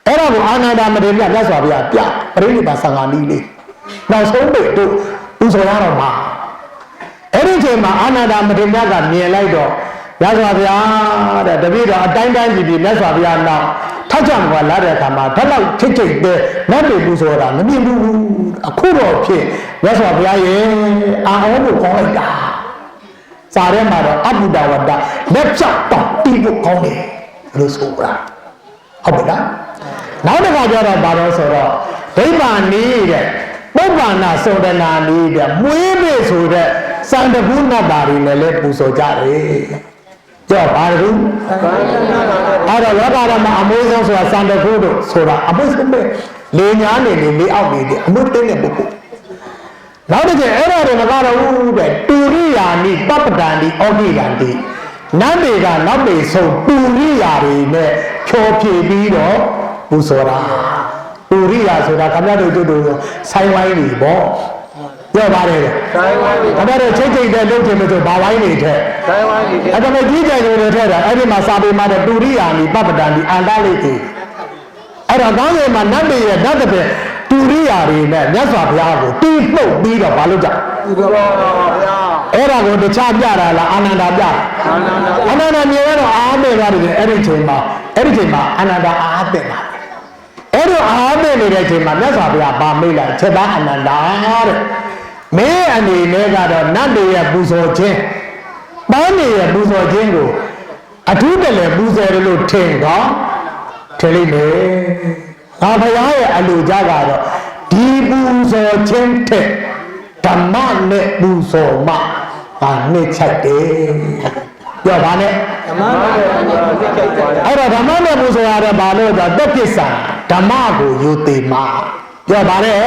အဲ့ဒါကိုအာနန္ဒာမထေရမြတ်စွာဘုရားပြပရိနိဗ္ဗာန်ဆံဃာနည်းလေးနောက်ဆုံးပိတ်တို့ပူဇော်ရတော့မှာအဲ့ဒီချိန်မှာအာနန္ဒာမထေရမြတ်ကမြင်လိုက်တော့မြတ်စွာဘုရားတဲ့တပည့်တော်အတိုင်းတိုင်းကြည့်ပြီးမြတ်စွာဘုရားနောက်ထပ်ကြံကွာလာတဲ့အခါမှာဓာတ်လောက်ထိတ်ထိတ်တဲ့နတ်တွေပူဇော်တာမမြင်ဘူးအခုတော့ဖြစ်မြတ်စွာဘုရားရဲ့အာဟောကိုခေါ်လိုက်တာစာထဲမှာတော့အဘုဒ္ဓဝတ္တလက်ဖြတ်တော့ပြီးဖို့ကောင်းတယ်လို့ဆိုတာဟုတ်ပြီလားနောက်တစ်ခါကျတော့ဘာလို့ဆိုတော့ဒိဗ္ဗာနီးတဲ့ပုဗ္ဗာနာစောဒနာနီးတဲ့မွေးမေဆိုတဲ့စံတကူနတ်သားတွေနဲ့လည်းပူဇော်ကြတယ်ကြောက်ပါဘူးအဲ့တော့လောကဓမ္မအမွေးဆုံးဆိုတာစံတကူတို့ဆိုတာအမွေးဆုံးပဲလေညာနေလေလေအောက်နေတဲ့အမွေးတင်းတဲ့ပုဂ္ဂိုလ်နောက်တစ်ချက်အဲ့ဒါတွေမကတော့ဘူးတဲ့တူရိယာနိပပတန်တိဩခိကံတိနတ်တွေကနောက်ပေဆုံးတူရိယာတွေနဲ့ဖြောဖြေပြီးတော့ပူဇော်တာတူရိယာဆိုတာခမရတို့တို့ဆိုင်ဝိုင်းတွေပေါ့ပြောပါတယ်လေ တိုင်းဝိုင်းကြီး ခမရတို့ချိတ်ချိတ်တဲ့လုပ်ချင်လို့ဆိုဘာဝိုင်းတွေထက် တိုင်းဝိုင်းကြီး အဲ့ဒါမဲ့ကြီးကြိုင်တွေထက်တာအဲ့ဒီမှာစာပေမှာတဲ့တူရိယာနိပပတန်တိအန္တလိတိအဲ့တော့ကောင်းကင်မှာနတ်တွေရဲ့နတ်တဲ့တူရိယာတွေနဲ့မြတ်စွာဘုရားကိုတီးနှုတ်ပြီးတော့ဘာလို့ကြ ဒီတော့ပါဗျာ အဲ့ဒါကိုတခြားပြတာလားအာနန္ဒာပြအာနန္ဒာမြင်ရတော့အားမဲ့သွားတယ်အဲ့ဒီချိန်မှာအာနန္ဒာအားတဲ့တာအဲ့တော့အားမဲ့နေတဲ့အချိန်မှာမြတ်စွာဘုရားဗာမိတ်လိုက်ချက်သားအာနန္ဒာတဲ့မင်းအနေနဲ့ကတော့နတ်တွေရဲ့ပူဇော်ခြင်းပန်းတွေရဲ့ပူဇော်ခြင်းကိုအထူးတလည်းပူဇော်တယ်လို့ထင်တော့ထင်လိမ့်မယ်ငါဘုရားရဲ့အလိုကြကတော့ဒီပူဇော်ခြင်းထက်ဓမ္မနဲ့ပူဇော်မှဘာနဲ့ချိုက်တယ်ပြောပါနဲ့ ဓမ္မနဲ့သိကြိုက်သွားတယ် အဲ့တော့ဓမ္မနဲ့ပူဇော်ရတဲ့ဘာလို့ဆိုတက်ပစ္စာဓမ္မကိုယူသေးမှာပြောပါနဲ့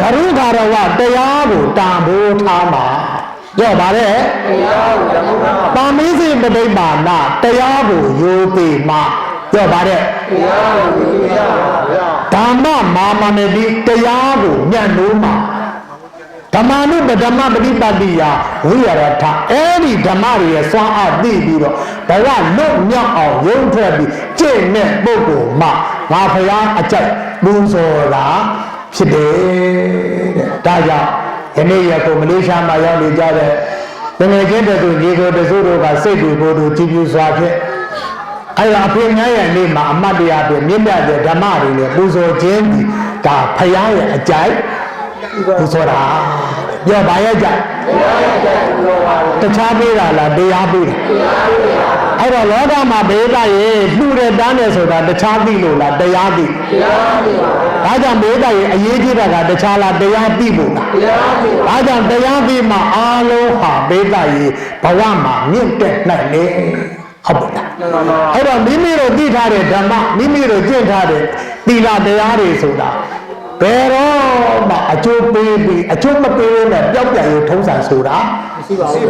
ခရုခါရဝတရားကိုတန်ဖိုးထားမှာပြောပါနဲ့ တရားကိုဓမ္မက ပါမင်းစိပဋိပါဏတရားကိုယူသေးမှာပြောပါနဲ့ တရားကိုသိရပါဗျာ ဓမ္မမာမနတိတရားကိုညံ့လို့မှာဓမ္မနုပဓမ္မပฏิပတ်တိယဝိရထအဲ့ဒီဓမ္မတွေရဲ့စွမ်းအားသိပြီးတော့ဘဝလွတ်မြောက်အောင်ရုံးထွက်ပြီးကျင့်တဲ့ပုဂ္ဂိုလ်မှငါဖရာအကြိုက်ပူဇော်တာဖြစ်တယ်တဲ့ဒါကြောင့်ယနေ့ရကိုမလေးရှားမှာရောက်နေကြတဲ့ငငယ်ချင်းတဲ့သူညီကိုတစုတို့ကစိတ်တွေဘို့တို့ကြည်ပြူစွာဖြင့်အဲ့ဒါအဖေများရဲ့နေ့မှာအမတ်တရားဖြင့်မြင့်မြတ်တဲ့ဓမ္မတွေနဲ့ပူဇော်ခြင်းဒီ ဒါဖယားရဲ့အကြိုက်ဘုဆိုတာပြောပါရဲ့ကြိုက်တခြားပေးတာလားတရားပေးတာအဲ့တော့လောကမှာဘေးကရေလှူတဲ့တန်းတယ်ဆိုတာတခြားသိလို့လားတရားသိဒါကြောင့်ဘေးကရေအရေးကြီးတာကတခြားလားတရားသိဖို့လားဒါကြောင့်တရားသိမှအားလုံးဟာဘေးကရေဘဝမှာမြင့်တက်နိုင်လေဟုတ်ပါလားအဲ့တော့မိမိတို့သိထားတဲ့ဓမ္မမိမိတို့ကျင့်ထားတဲ့သီလတရားတွေဆိုတာဘယ်တော့မှအကျိုးပေးပြီးအကျိုးမပေးနဲ့ပျောက်ပြန်ရုံထုံးစံဆိုတာ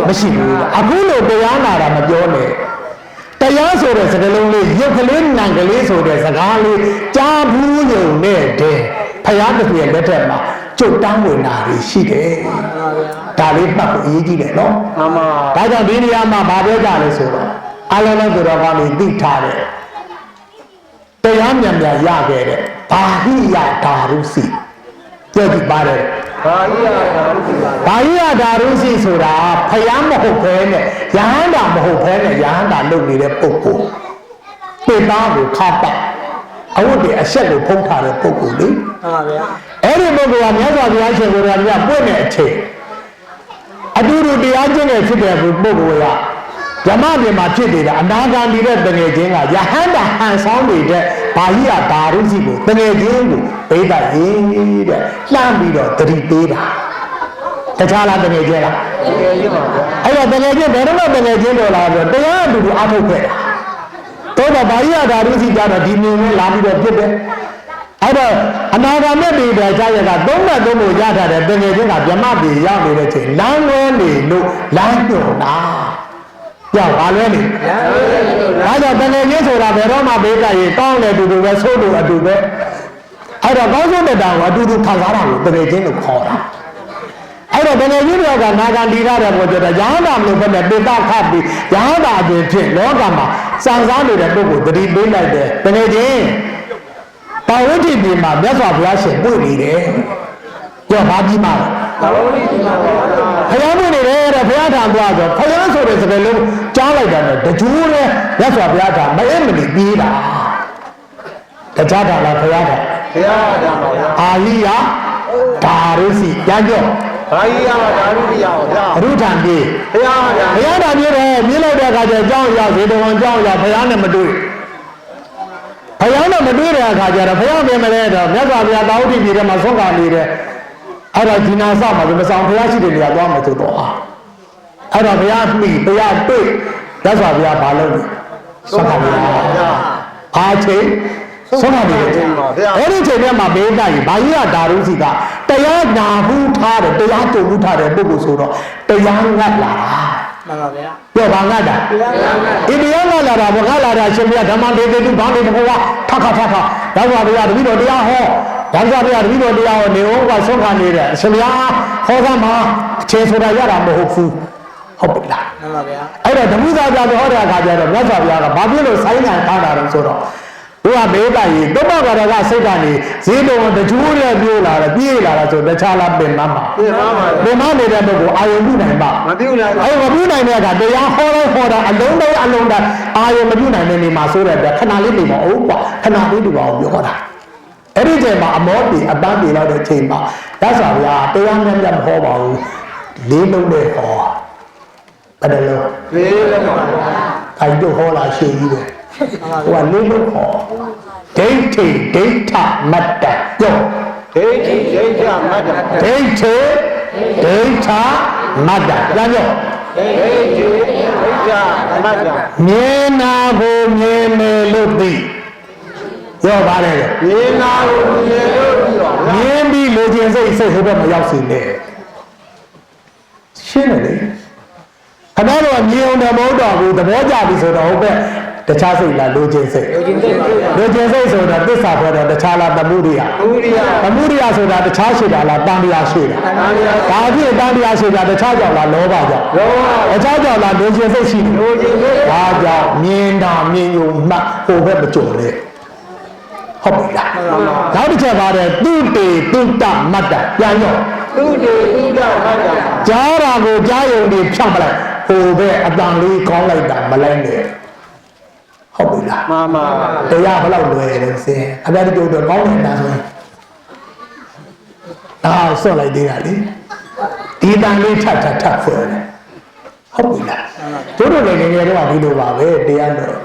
မရှိဘူးအခုလိုတရားနာတာမပြောနဲ့တရားဆိုတဲ့စကားလုံးလေးရုပ်ကလေးနံကလေးဆိုတဲ့စကားလေးကြားဘူးရုံနဲ့တည်းဖယားတစ်ပြည့်လက်ထက်မှာကျုပ်တန်းဝင်တာတွေရှိတယ်ဒါလေးမှတ်ဖို့အရေးကြီးတယ်နော်မှန်ပါဒါကြောင့်ဒီနေရာမှာဗာပြောကြလဲဆိုတော့အလုံးလုံးသူတော်ကောင်းတွေသိထားတယ်တရားမြန်မြန်ရခဲ့တဲ့ဘာဟိယဓာရုစီကြည့်ကြည့်ပါတယ်ဘာဟိယဓာရုစီဘာဟိယဓာရုစီဆိုတာဖယားမဟုတ်ဘဲနဲ့ယဟန္တာမဟုတ်ဘဲနဲ့ယဟန္တာလုပ်နေတဲ့ပုဂ္ဂိုလ်ပေသားကိုခါပတ်အဝတ်တွေအဆက်ကိုဖုံးထားတဲ့ပုဂ္ဂိုလ်လေမှန်ပါဗျာအဲ့ဒီပုဂ္ဂိုလ်ကမြတ်စွာဘုရားရှင်ကိုယ်တော်ကပွင့်တဲ့အချိန်အတူတူတရားကျင့်တဲ့ဖြစ်တဲ့ပုဂ္ဂိုလ်ကဓမ္မပြင်မှာဖြစ်နေတာအနာဂံဒီတဲ့တငယ်ချင်းကယဟန္တာဟန်ဆောင်နေတဲ့ဘာဟိယဓာရုစီကိုတငယ်ချင်းကိုဘေးကရေးတဲ့လှမ်းပြီးတော့တတိပေးတာတခြားလားတငယ်ချင်းလားတငယ်ချင်းပါဗျာအဲ့တော့တငယ်ချင်းဘယ်တော့မှတငယ်ချင်းတော်လာဆိုတရားအတူတူအားထုတ်ခဲ့တာတော့ဘာဟိယဓာရုစီကြတော့ဒီမြင်နဲ့လာပြီးတော့ဖြစ်တယ်အဲ့တော့အနာဂါမဲ့ပြည်တဲ့ခြားရကသုံးဘက်သုံးဖို့ရထားတဲ့တငယ်ချင်းကဗြဟ္မပြည်ရောက်နေတဲ့ချိန်လမ်းလွဲနေလို့လမ်းညွှန်တာကြောက်ပါလဲနေဒါကြောင့်တကယ်ကြီးဆိုတာဘယ်တော့မှဘေးကရေကောင်းတယ်တူတူပဲဆိုးတူအတူပဲအဲ့တော့ကောင်းဆုံးတဲ့တောင်အတူတူခံစားတာကိုတကယ်ချင်းလို့ခေါ်တာအဲ့တော့တကယ်ကြီးတွေကနာဂန်ဒီရတဲ့ပေါ်ကျတော့ရဟန္တာမလို့ပဲနဲ့ပေတခတ်ပြီးရဟန္တာအပြင်ဖြစ်လောကမှာစံစားနေတဲ့ပုဂ္ဂိုလ်တတိပေးလိုက်တယ်တကယ်ချင်းပါဝိတ္တိပြည်မှာမြတ်စွာဘုရားရှင်ပွင့်နေတယ်ကြောက်ဘာကြီးမှာပါဝိတ္တိပြည်မှာဘုရားပွင့်နေတယ်တဲ့ဘုရားထံသွားဆိုဘုရားဆိုတဲ့စကားလုံးကြားလိုက်တာနဲ့တကြိုးနဲ့မြတ်စွာဘုရားထံမအေးမလီပြေးတာတခြားတာလားဘုရားထံဘုရားထံပါဗျာအာဟိယဓာရုစီပြန်ပြောဘာဟိယဓာရုစီရောဗျာဘုရားထံပြေးဘုရားထံပြေးတယ်မြင်လိုက်တဲ့အခါကျအကြောင်းရောက်ဇေတဝန်အကြောင်းရောက်ဘုရားနဲ့မတွေ့ဘုရားနဲ့မတွေ့တဲ့အခါကျတော့ဘုရားပြင်မလဲတော့မြတ်စွာဘုရားတာဝတိပြည်ထဲမှာဆုံးခံနေတယ်အဲ့တော့ဒီနာဆောက်မှာမဆောင်ဘုရားရှိတဲ့နေရာသွားမယ်ဆိုတော့အဲ့တော့ဘုရားမိဘုရားတွေ့မြတ်စွာဘုရားဘာလုပ်လဲဆုံးခံနေတယ်အားချိန်ဆုံးခံနေတယ်အဲ့ဒီချိန်ထဲမှာဘေးကကြီးဘာကြီးကဓာရုစီကတရားနာဘူးထားတယ်တရားကြုံဘူးထားတယ်ပုဂ္ဂိုလ်ဆိုတော့တရားငတ်လာတာမှန်ပါဗျာပြောပါငတ်တာတရားငတ်လာတာဘာငတ်လာတာရှင်ဘုရားဓမ္မဒေသတုဘာလို့ဘုရားထခထခဓမ္မဘုရားတပည့်တော်တရားဟောဓမ္မဘုရားတပည့်တော်တရားဟောနေအောင်ကဆုံးခံနေတယ်ရှင်ဘုရားဟောသမှာအခြေဆိုတာရတာမဟုတ်ဘူးဟုတ်ပြီလားမှန်ပါဗျာအဲ့တော့ဓမ္မစာပြဟောတဲ့အခါကျတော့မြတ်စွာဘုရားကဘာဖြစ်လို့ဆိုင်းငံထားတာလဲဆိုတော့သူကဘေးကကြီးတုပ္ပကာရကစိတ်ကနေဈေးတော်တကြိုးနဲ့ပြေးလာတယ်ပြေးလာတာဆိုတခြားလားပင်မမှာပင်မနေတဲ့ပုဂ္ဂိုလ်အာယုံပြုနိုင်ပါမပြုနိုင်ဘူးအဲ့မပြုနိုင်တဲ့အခါတရားဟောလိုက်ဟောတာအလုံးတိုင်းအာယုံမပြုနိုင်တဲ့နေမှာဆိုတဲ့အတွက်ခဏလေးနေမအောင်ကွာခဏလေးတူပါအောင်ပြောတာအဲ့ဒီချိန်မှာအမောပြေအပန်းပြေလောက်တဲ့ချိန်မှာရသော်ဗျာတရားများများမဟောပါဘူးလေးလုံးနဲ့ဟောဘယ်လိုလေးလုံးပါအဲ့တို့ဟောလာရှိကြီးတယ်ဟိုကလေးလုံးဟောဒိဋ္ဌိဒိဋ္ဌမတ္တပြောဒိဋ္ဌိဒိဋ္ဌမတ္တဒိဋ္ဌိဒိဋ္ဌမတ္တပြန်ပြောဒိဋ္ဌိဒိဋ္ဌမတ္တမြင်နာကိုမြင်မယ်လို့သိပြောပါလေမြင်နာကိုမြင်လို့မြင်ပြီးလူချင်းစိတ်ဟိုဘက်မရောက်စေနဲ့ရှင်းတယ်လေခဏတော့မြင်အောင်တော့မဟုတ်တော့ဘူးသဘောကျပြီဆိုတော့ဟုတ်ပဲတခြားစိတ်လားလူချင်းစိတ်လူချင်းစိတ်ဆိုတာသစ္စာပြောတော့တခြားလားသမုဒိယသမုဒိယဆိုတာတခြားရှိတာလားတန်တရားရှိတာဒါဖြစ်တန်တရားရှိတာတခြားကြောင့်လားလောဘကြောင့်တခြားကြောင့်လားလူချင်းစိတ်ရှိတယ်ဒါကြောင့်မြင်တာမြင်ုံမှဟိုဘက်မကြုံနဲ့ဟုတ်ပြီလားနောက်တစ်ချက်ပါတယ်သူတေသူတမတ္တပြန်ရောသူတေသူတမတ္တကြားတာကိုကြားယုံပြီးဖြောက်ပလိုက်ဟိုဘက်အတန်လေးကောင်းလိုက်တာမလိုက်နဲ့ဟုတ်ပြီလားမှန်ပါတရားဘယ်လောက်လွယ်လဲစင်အပြတ်တူတော့ကောင်းနေတာဆိုရင် ဆော့လိုက်သေးတာလေဒီတန်လေးထပ်ဖွယ်တယ်ဟုတ်ပြီလားတို့တို့လည်းငယ်ငယ်တော့ဒီလိုပါပဲတရားတော့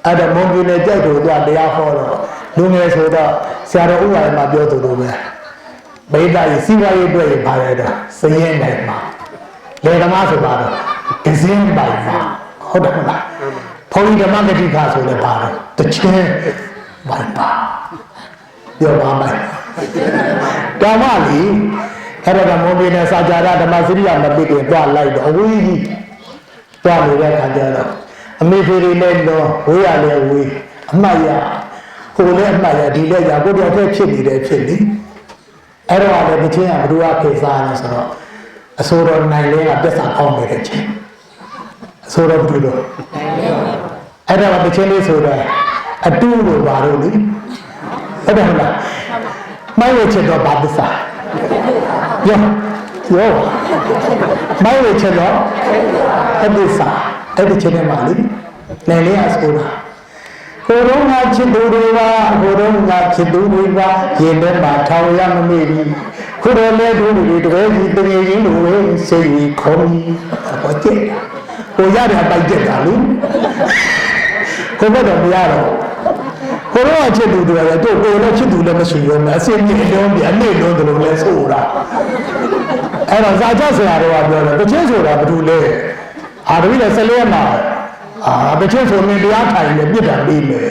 အဲ့ဒါမုံကြီးနဲ့ကြိုက်လို့တရားဟောတော့လူငယ်ဆိုတော့ဆရာတော်ဥပါဒ်မှာပြောသူလိုပဲဗိဒ္ဓရဲ့စီဝါရေးအတွက်ပါရတော့စရင်နိုင်မှာလေဓမ္မဆိုပါတော့ဒဇင်းပိုင်မှာဟုတ်တယ်မလားဘုန်းကြီးဓမ္မဂတိခါဆိုလည်းပါတော့တချင်းပိုင်ပါပြောပါမယ်ဓမ္မကြီးအဲ့ဒါကမုံကြီးနဲ့စာကြရဓမ္မစရိယမပိတ်ရင်သွားလိုက်တော့အဝေးကြီးသွားနေတဲ့ခါကျတော့အမေဖေတွေလည်းတော့ဝေးရလည်းဝေးအမှတ်ရဟိုလည်းအမှတ်ရဒီလည်းရကိုတယောက်တည်းဖြစ်နေတယ်ဖြစ်နေအဲ့တော့လည်းတချင်းကဘ누구ကခေစားလဲဆိုတော့အစိုးရနိုင်လေးကပြဿနာပေါင်းနေတဲ့ချင်းအစိုးရဘ누구တော့အဲ့တော့တချင်းလေးဆိုတော့အတူလို့ပါတော့လေအဲ့ဒါဟုတ်လားမိုင်းဝချတော့ဘာသစ္စာယောမိုင်းဝချတော့အသစ္စာအဲ့ဒီချင်းနဲ့ပါလေနိုင်လေးအစိုးရကိုယ်တော်ငါချစ်သူတွေပါကိုယ်တော်ငါချစ်သူတွေပါရင်ထဲမှာထောင်ရမမေ့ဘူးခုတော်လည်းတို့တွေတကယ်ကြီးတကယ်ကြီးလို့စိတ်ကြီးခေါင်းကြီးဟောကျက်ကိုရတဲ့အပိုက်ကျက်တာလေကိုဘက်တော့မရတော့ကိုယ်တော်ကချစ်သူတွေလည်းတို့ကိုယ်လည်းချစ်သူလည်းမရှိရောမအစင်းကြီးလုံးပြအနေလုံးတို့လည်းဆိုတာအဲ့တော့ဇာကြဆရာတော်ကပြောတယ်တချင်းဆိုတာဘာလို့လဲအာတပည့်လည်း14ရက်မှာတချင်းဆိုရင်တရားထိုင်နေပြစ်တာပြီးမယ်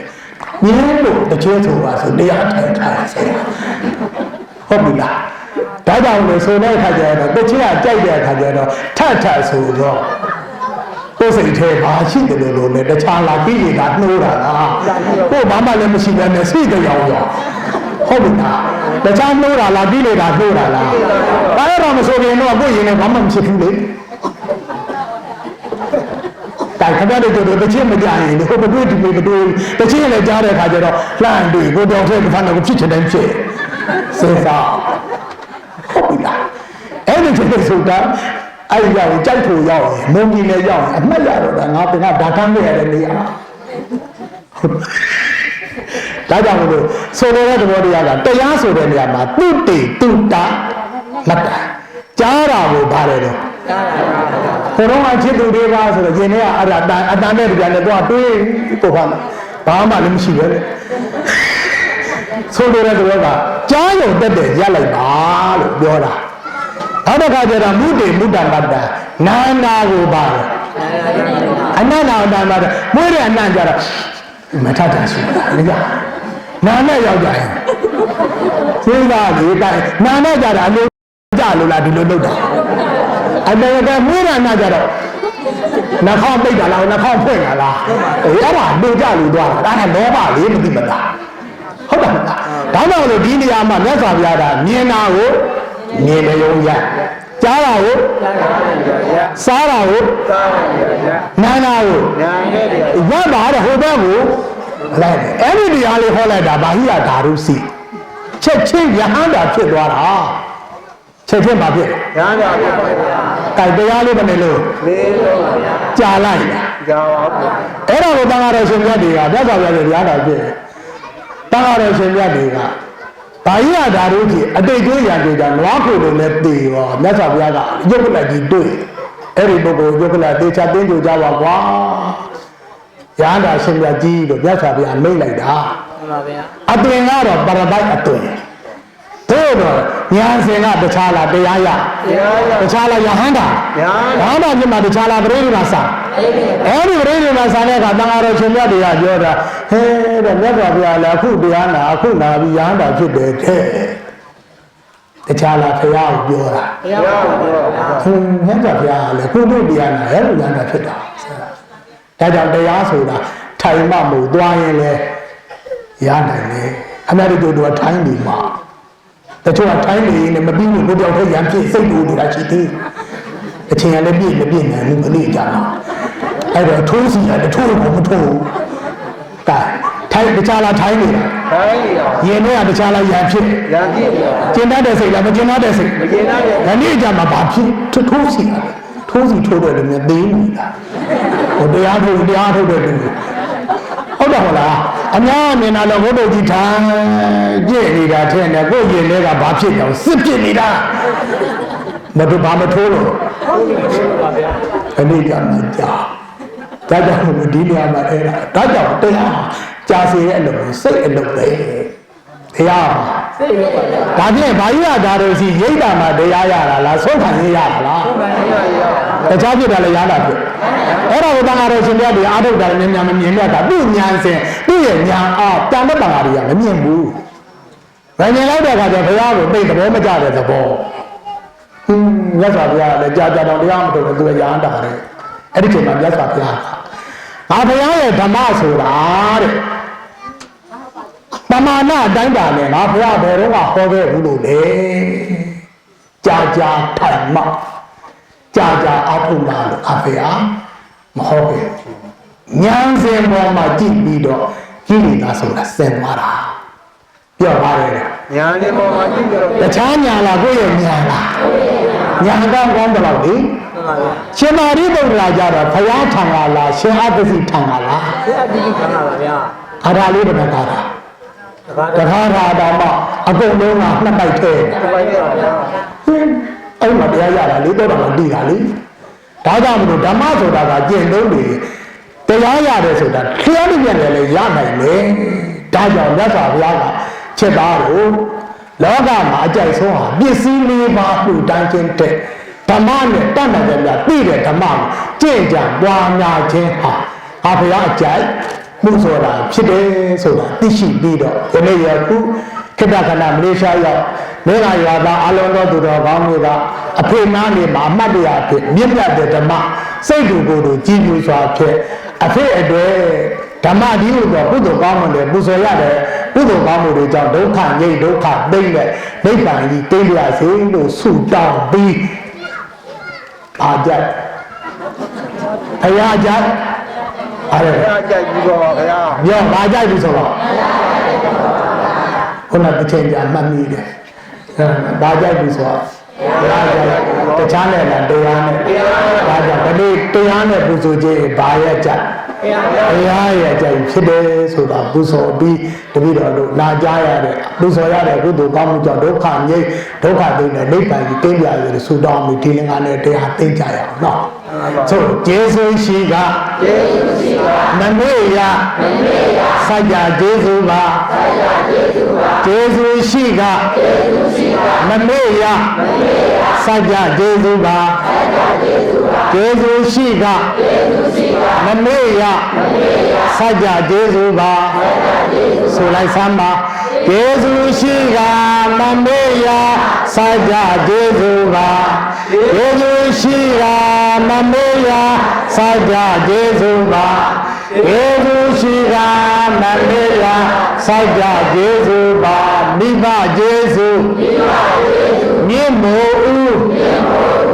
ညင်းလို့တချင်းဆိုပါဆိုတရားထိုင်ဆရာဟုတ်ပြီလားဒါကြောင့်လို့ဆိုတဲ့အခါကျတော့တချင်းကကြိုက်တဲ့အခါကျတော့ထဆိုတော့ကိုယ်စိတ်ထဲမှာရှိတယ်လို့လည်းတခြားလာပြီးနေတာနှိုးတာလားကိုယ်ဘာမှလည်းမရှိဘဲနဲ့စိတ်ကြောင်ရောဟုတ်ပြီလားတခြားနှိုးတာလားပြီးနေတာနှိုးတာလားဘာလို့တော့မဆိုရင်တော့ကိုယ်ရင်လည်းဘာမှမဖြစ်ဘူးလေတိုင်ခဏတည်းတို့တချင်းမကြရင်ဟိုမတွေ့ဒီမတွေ့တချင်းလည်းကြားတဲ့အခါကျတော့လှမ်းတွေ့ကိုတော်ထဲကဖန်တော့ဖြစ်ချင်တယ်ဖြစ်စဉ်းစားဟုတ်ပြီလားအဲ့ဒီချင်းဆိုတာအဲ့ဒီရောက်ကြိုက်ဖို့ရောက်ရင်မုံကြီးလည်းရောက်ရင်အမှတ်ရတော့ငါပင်ကဒါထမ်းခဲ့ရတဲ့နေရာဒါကြောင့်မလို့ဆိုလိုတဲ့သဘောတရားကတရားဆိုတဲ့နေရာမှာတုတေတုတာမတ္တကြားတာကိုပါတယ်တော့ကိုယ်တော်ကချစ်သူတွေပါဆိုတော့ယင်ထဲကအတန်နဲ့တရားနဲ့တော့တွေးပို့ပါမယ်ဘာမှလည်းမရှိပဲလေဆိုလိုတဲ့သဘောကကြားရုံတက်တဲ့ရလိုက်ပါလို့ပြောတာနောက်တစ်ခါကျတော့မုတေမုတ္တမတ္တနာနာကိုပါတယ်အနန္နာအတ္တမတ္တမွေးတဲ့အနန္တကြတော့မထတာဆိုတာလေကြာနာနဲ့ရောက်ကြရင်သိသားလေးတိုင်နာနဲ့ကြတာအလိုကြလို့လားဒီလိုလုပ်တာအတကယ်မွေးရနာကြတော့နှာခေါင်းပိတ်တာလားနှာခေါင်းဖွင့်တာလားအဲ့ဒါလိုကြလို့သွားတာဒါနဲ့လောဘလေးမသိမလားဟုတ်တယ်မလားဒါကြောင့်လို့ဒီနေရာမှာမြတ်စွာဘုရားကမြင်တာကိုမြင်နေုံရကြားတာကိုစားတာကိုနာတာကိုရပါတဲ့ဟိုဘက်ကိုလိုက်တယ်အဲ့ဒီတရားလေးဟောလိုက်တာဘာဟိယဓာရုစီချက်ချင်းယဟန္တာဖြစ်သွားတာချက်ချင်းပါဖြစ်ရဟန္တာဖြစ်ပါဗျာတိုင်တရားလေးမနေလို့လေးလုံးပါဗျာကြာလိုက်တာကြာပါဘူးအဲ့ဒါကိုတန်ခါတော်ရှင်မြတ်တွေကမြတ်စွာဘုရားရဲ့တရားတော်ဖြစ်တန်ခါတော်ရှင်မြတ်တွေကဘာဟိယဓာရုကြီးအတိတ်ကျွေးရံကြတာနွားခုလိုနဲ့တေရောမြတ်စွာဘုရားကရုပ်ကလတ်ကြီးတွေ့အဲ့ဒီပုဂ္ဂိုလ်ရုပ်ကလတ်တေချာတင်းကြကြပါကွာရဟန္တာရှင်မြတ်ကြီးလို့မြတ်စွာဘုရားမိန့်လိုက်တာမှန်ပါဗျာအသွင်ကတော့ပရပိုက်အသွင်တို့တော့ညာစင်ကတခြားလားတရားရတခြားလားယဟန္တာယဟန္တာမြတ်မှာတခြားလားပရိသေနာစာအဲ့ဒီပရိသေနာစာတဲ့ကတန်ဃာတော်ရှင်မြတ်တွေကပြောတာဟဲတဲ့မြတ်စွာဘုရားလည်းအခုတရားနာအခုနာပြီးယဟန္တာဖြစ်တယ်တဲ့တခြားလားဖရာကိုပြောတာဖရာကိုပြောတာမြတ်စွာဘုရားလည်းခုတို့တရားနာရဲ့ယဟန္တာဖြစ်တာဒါကြောင့်တရားဆိုတာထိုင်မှမဟုတ်သွားရင်လည်းရနိုင်တယ်အများတို့တို့ထိုင်နေမှာတချို့ကထိုင်နေရင်မပြီးဘူးကိုကြောက်ထဲရံပြည့်စိတ်တူနေတာရှိသေးအချိန်ကလည်းပြည့်မပြည့်နိုင်ဘူးမနေ့ကမှအဲ့တော့ထိုးစီရတယ်ထိုးလို့မထိုးဘူးကဲထိုင်တခြားလားထိုင်နေတာရင်ထဲကတခြားလားရံပြည့်ကျင်တတ်တဲ့စိတ်လားမကျင်တတ်တဲ့စိတ်မကျင်တတ်တဲ့ဒီနေ့ကျမှဘာဖြစ်ထိုးစီရတယ်ထိုးစီထိုးတယ်လည်းမသေးဘူးလားဟိုတရားထုတ်တဲ့လူဟုတ် ဟုတ်တယ်ဟုတ်လားအများမြင်လာတော့ဘုဒ္ဓကြီးထိုင်ကြည့်နေတာထင်တယ်ကိုယ့်ရင်ထဲကဘာဖြစ်ကြောင်စစ်ဖြစ်နေတာမတို့ဘာမထိုးလို့အနေကြမှာကြာဒါကြောင့်ဒီနေရာမှာအဲ့ဒါကြောင့်တရားကြာစီရဲ့အလုပ်ကိုစိတ်အလုပ်ပဲတရားစိတ်အလုပ်ပါဗျာဒါဖြင့်ဘာကြီးရတာတို့စီရိတ်တာမှာတရားရတာလားဆုံးခံရရတာလားတခြားဖြစ်တာလည်းရတာဖြစ်အဲ့ဒါကိုတန်ခါတော်ရှင်ပြတဲ့အာထုတ်တာလည်းများမမြင်ရတာသူ့ဉာဏ်စဉ်သူ့ရဲ့ဉာဏ်အားတန်တဲ့တန်ခါတွေကမမြင်ဘူးမမြင်လိုက်တဲ့အခါကျဘုရားကိုသိသဘောမကျတဲ့သဘောမြတ်စွာဘုရားလည်းကြာကြာတော့တရားမထုတ်ဘူးသူရဟန္တာတဲ့အဲ့ဒီချိန်မှာမြတ်စွာဘုရားငါဘုရားရဲ့ဓမ္မဆိုတာတဲ့ပမာဏအတိုင်းပါနဲ့ငါဘုရားဘယ်တော့မှဟောခဲ့ဘူးလို့လေကြာကြာထိုင်မှကြာကြာအထုမှလို့အဖေအားမဟောခဲ့ဉာဏ်စဉ်ပေါ်မှာကြည့်ပြီးတော့ကိလေသာဆိုတာစင်သွားတာပြောပါတယ်ညာနေပေါ်မှာကြည့်ကြတော့တခြားညာလားကိုယ့်ရဲ့ညာလားညာကောင်းကောင်းတော့လေရှင်မာရိပုတ္တရာကြတော့ဘုရားထံကလားရှင်အတ္တစီထံကလားရှင်အတ္တစီထံကပါဗျာအာထာလေးတစ်ခါတာတခါထာတော့မှအကုန်လုံးကနှစ်ပိုက်ထဲနှစ်ပိုက်ထဲပါဗျာအဲ့မှာတရားရတာလေးတော့မှတည်တာလေဒါကြောင့်မလို့ဓမ္မဆိုတာကကျင့်သုံးနေတရားရတယ်ဆိုတာခရမ်းမြတ်တယ်လေရနိုင်လေဒါကြောင့်မြတ်စွာဘုရားကချက်သားတို့လောကမှာအကြိုက်ဆုံးဟာပစ္စည်းလေးပါးပြုတန်းခြင်းတဲ့ဓမ္မနဲ့တတ်နိုင်တယ်များသိတဲ့ဓမ္မကိုကျင့်ကြံပွားများခြင်းဟာဘုရားအကြိုက်မှုဆိုတာဖြစ်တယ်ဆိုတာသိရှိပြီးတော့ဒီနေ့ရခုခေတ္တခဏမလေးရှားရောက်မေဃရွာသားအလုံးသောသူတော်ကောင်းတွေကအဖေနာနေမှာအမှတ်တရဖြစ်မြင့်မြတ်တဲ့ဓမ္မစိတ်တူကိုယ်တို့ကြည်ညိုစွာဖြစ်အဖေအတွက်ဓမ္မဒီဟုသောကုသိုလ်ကောင်းမှုတွေပူဇော်ရတယ်ကုသိုလ်ကောင်းမှုတွေကြောင့်ဒုက္ခငြိမ်းဒုက္ခသိမ့်တဲ့နိဗ္ဗာန်ကြီးသိရစေလို့ဆုတောင်းပြီးအားကြဘုရားကြအဲ့ဘုရားကြိုက်ပြီးတော့ဘုရားပြောဘာကြိုက်ပြီဆိုတော့ခုနတစ်ချိန်ကြာမှတ်မိတယ်ဘာကြိုက်ပြီဆိုတော့ဘုရားကြိုက်တခြားနဲ့လားတရားနဲ့ဒါကြောင့်ဒီနေ့တရားနဲ့ပူဇော်ခြင်းဘာရဲ့ကြိုက်ဘုရားရဲ့ကြိုက်ဖြစ်တယ်ဆိုတာပူဇော်ပြီးတပည့်တော်တို့နာကြားရတဲ့ပူဇော်ရတဲ့ကုသိုလ်ကောင်းမှုကြောင့်ဒုက္ခငြိမ်းဒုက္ခသိတဲ့နိဗ္ဗာန်ကိုသိကြရတဲ့ဆုတောင်းပြီးဒီလင်္ကာနဲ့တရားသိကြရအောင်နော်ဆိုကျေးဇူးရှိကမမေ့ရစိုက်ကြကျေးဇူးပါကျေးဇူးရှိကမမေ့ရစိုက်ကြကျေးဇူးပါကျေးဇူးရှိကမမေ့ရစိုက်ကြကျေးဇူးပါဆိုလိုက်စမ်းပါကျေးဇူးရှိကမမေ့ရစိုက်ကြကျေးဇူးပါကျေးဇူးရှိကမမေ့ရစိုက်ကြကျေးဇူးပါကျေးဇူးရှိကမမေ့ရစိုက်ကြကျေးဇူးပါမိဘကျေးဇူးမြင့်မို့ဦး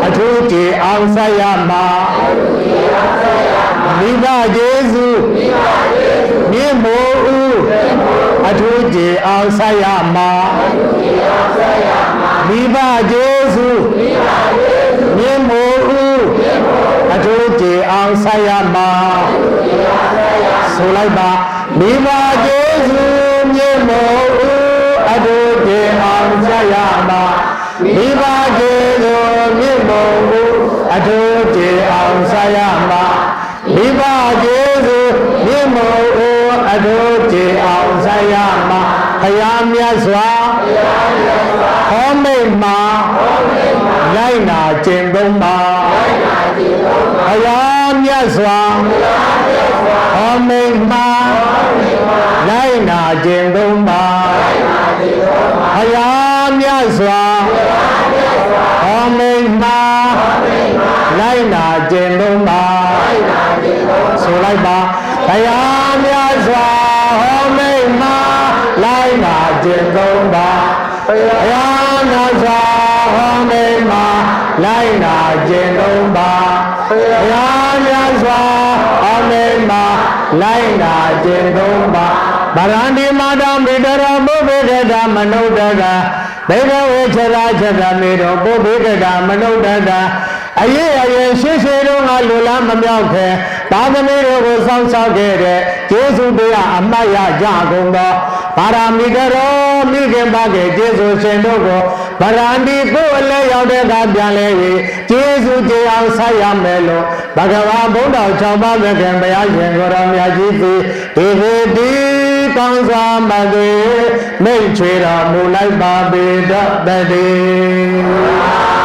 အထူးကြည်အောင်ဆက်ရမှာမိဘကျေးဇူးမြင့်မို့ဦးအထူးကြည်အောင်ဆက်ရမှာမိဘကျေးဇူးမြင့်မို့ဦးအထူးကြည်အောင်ဆက်ရမှာဆိုလိုက်ပါမိဘကျေးဇူးမြင့်မို့ဦးအထူးကြည်အောင်ဆက်ရမှာမိဘကျေးဇူးမြင့်မို့ဦးအထူးကြည်အောင်ဆက်ရမှာမိဘကျေးဇူးမြင့်မို့ဦးအထူးကြည်အောင်ဆက်ရမှာဘုရားမြတ်စွာဟောမိတ်မှာလိုက်နာကျင့်သုံးပါဘုရားမြတ်စွာဟောမိတ်မှာလိုက်နာကျင့်သုံးပါဘုရားမြတ်စွာဟောမိတ်မှာလိုက်နာကျင့်သုံးပါဆိုလိုက်ပါဘုရားမြတ်စွာဟောမိတ်မှာလိုက်နာကျင့်သုံးပါဘုရားမြတ်စွာဟောမိတ်မှာလိုက်နာကျင့်သုံးပါဘုရားမြတ်စွာဟောမိတ်မှာလိုက်နာကျင့်သုံးပါဗရန္တိမာတံဗိတရပုဗ္ဗေကတမနုဿကဘေကဝေချရာချက်တမေတော်ပုဗ္ဗေကတမနုဿကအရေးအရေးရှိရှိတို့ငါလူလားမမြောက်ခဲ သာသမီတို့ကိုစောင့်ရှောက်ခဲ့တဲ့ကျေးဇူးတရားအမှတ်ရကြကုန်သောဗာရာမိကရောမိခင်ပါကကျေးဇူးရှင်တို့ကိုဗရန္တိကိုအလဲရောက်တဲ့အခါပြန်လဲပြီးကျေးဇူးတရားဆက်ရမယ်လို့ဘဂဝါဘုန်းတော်၆ပါးသခင်ဘုရားရှင်ကိုရောမြတ်ကြီးသည်ဒီဒီဒီကောင်းစွာမသွေမိတ်ချွေတော်မူလိုက်ပါပေတတ်တည်း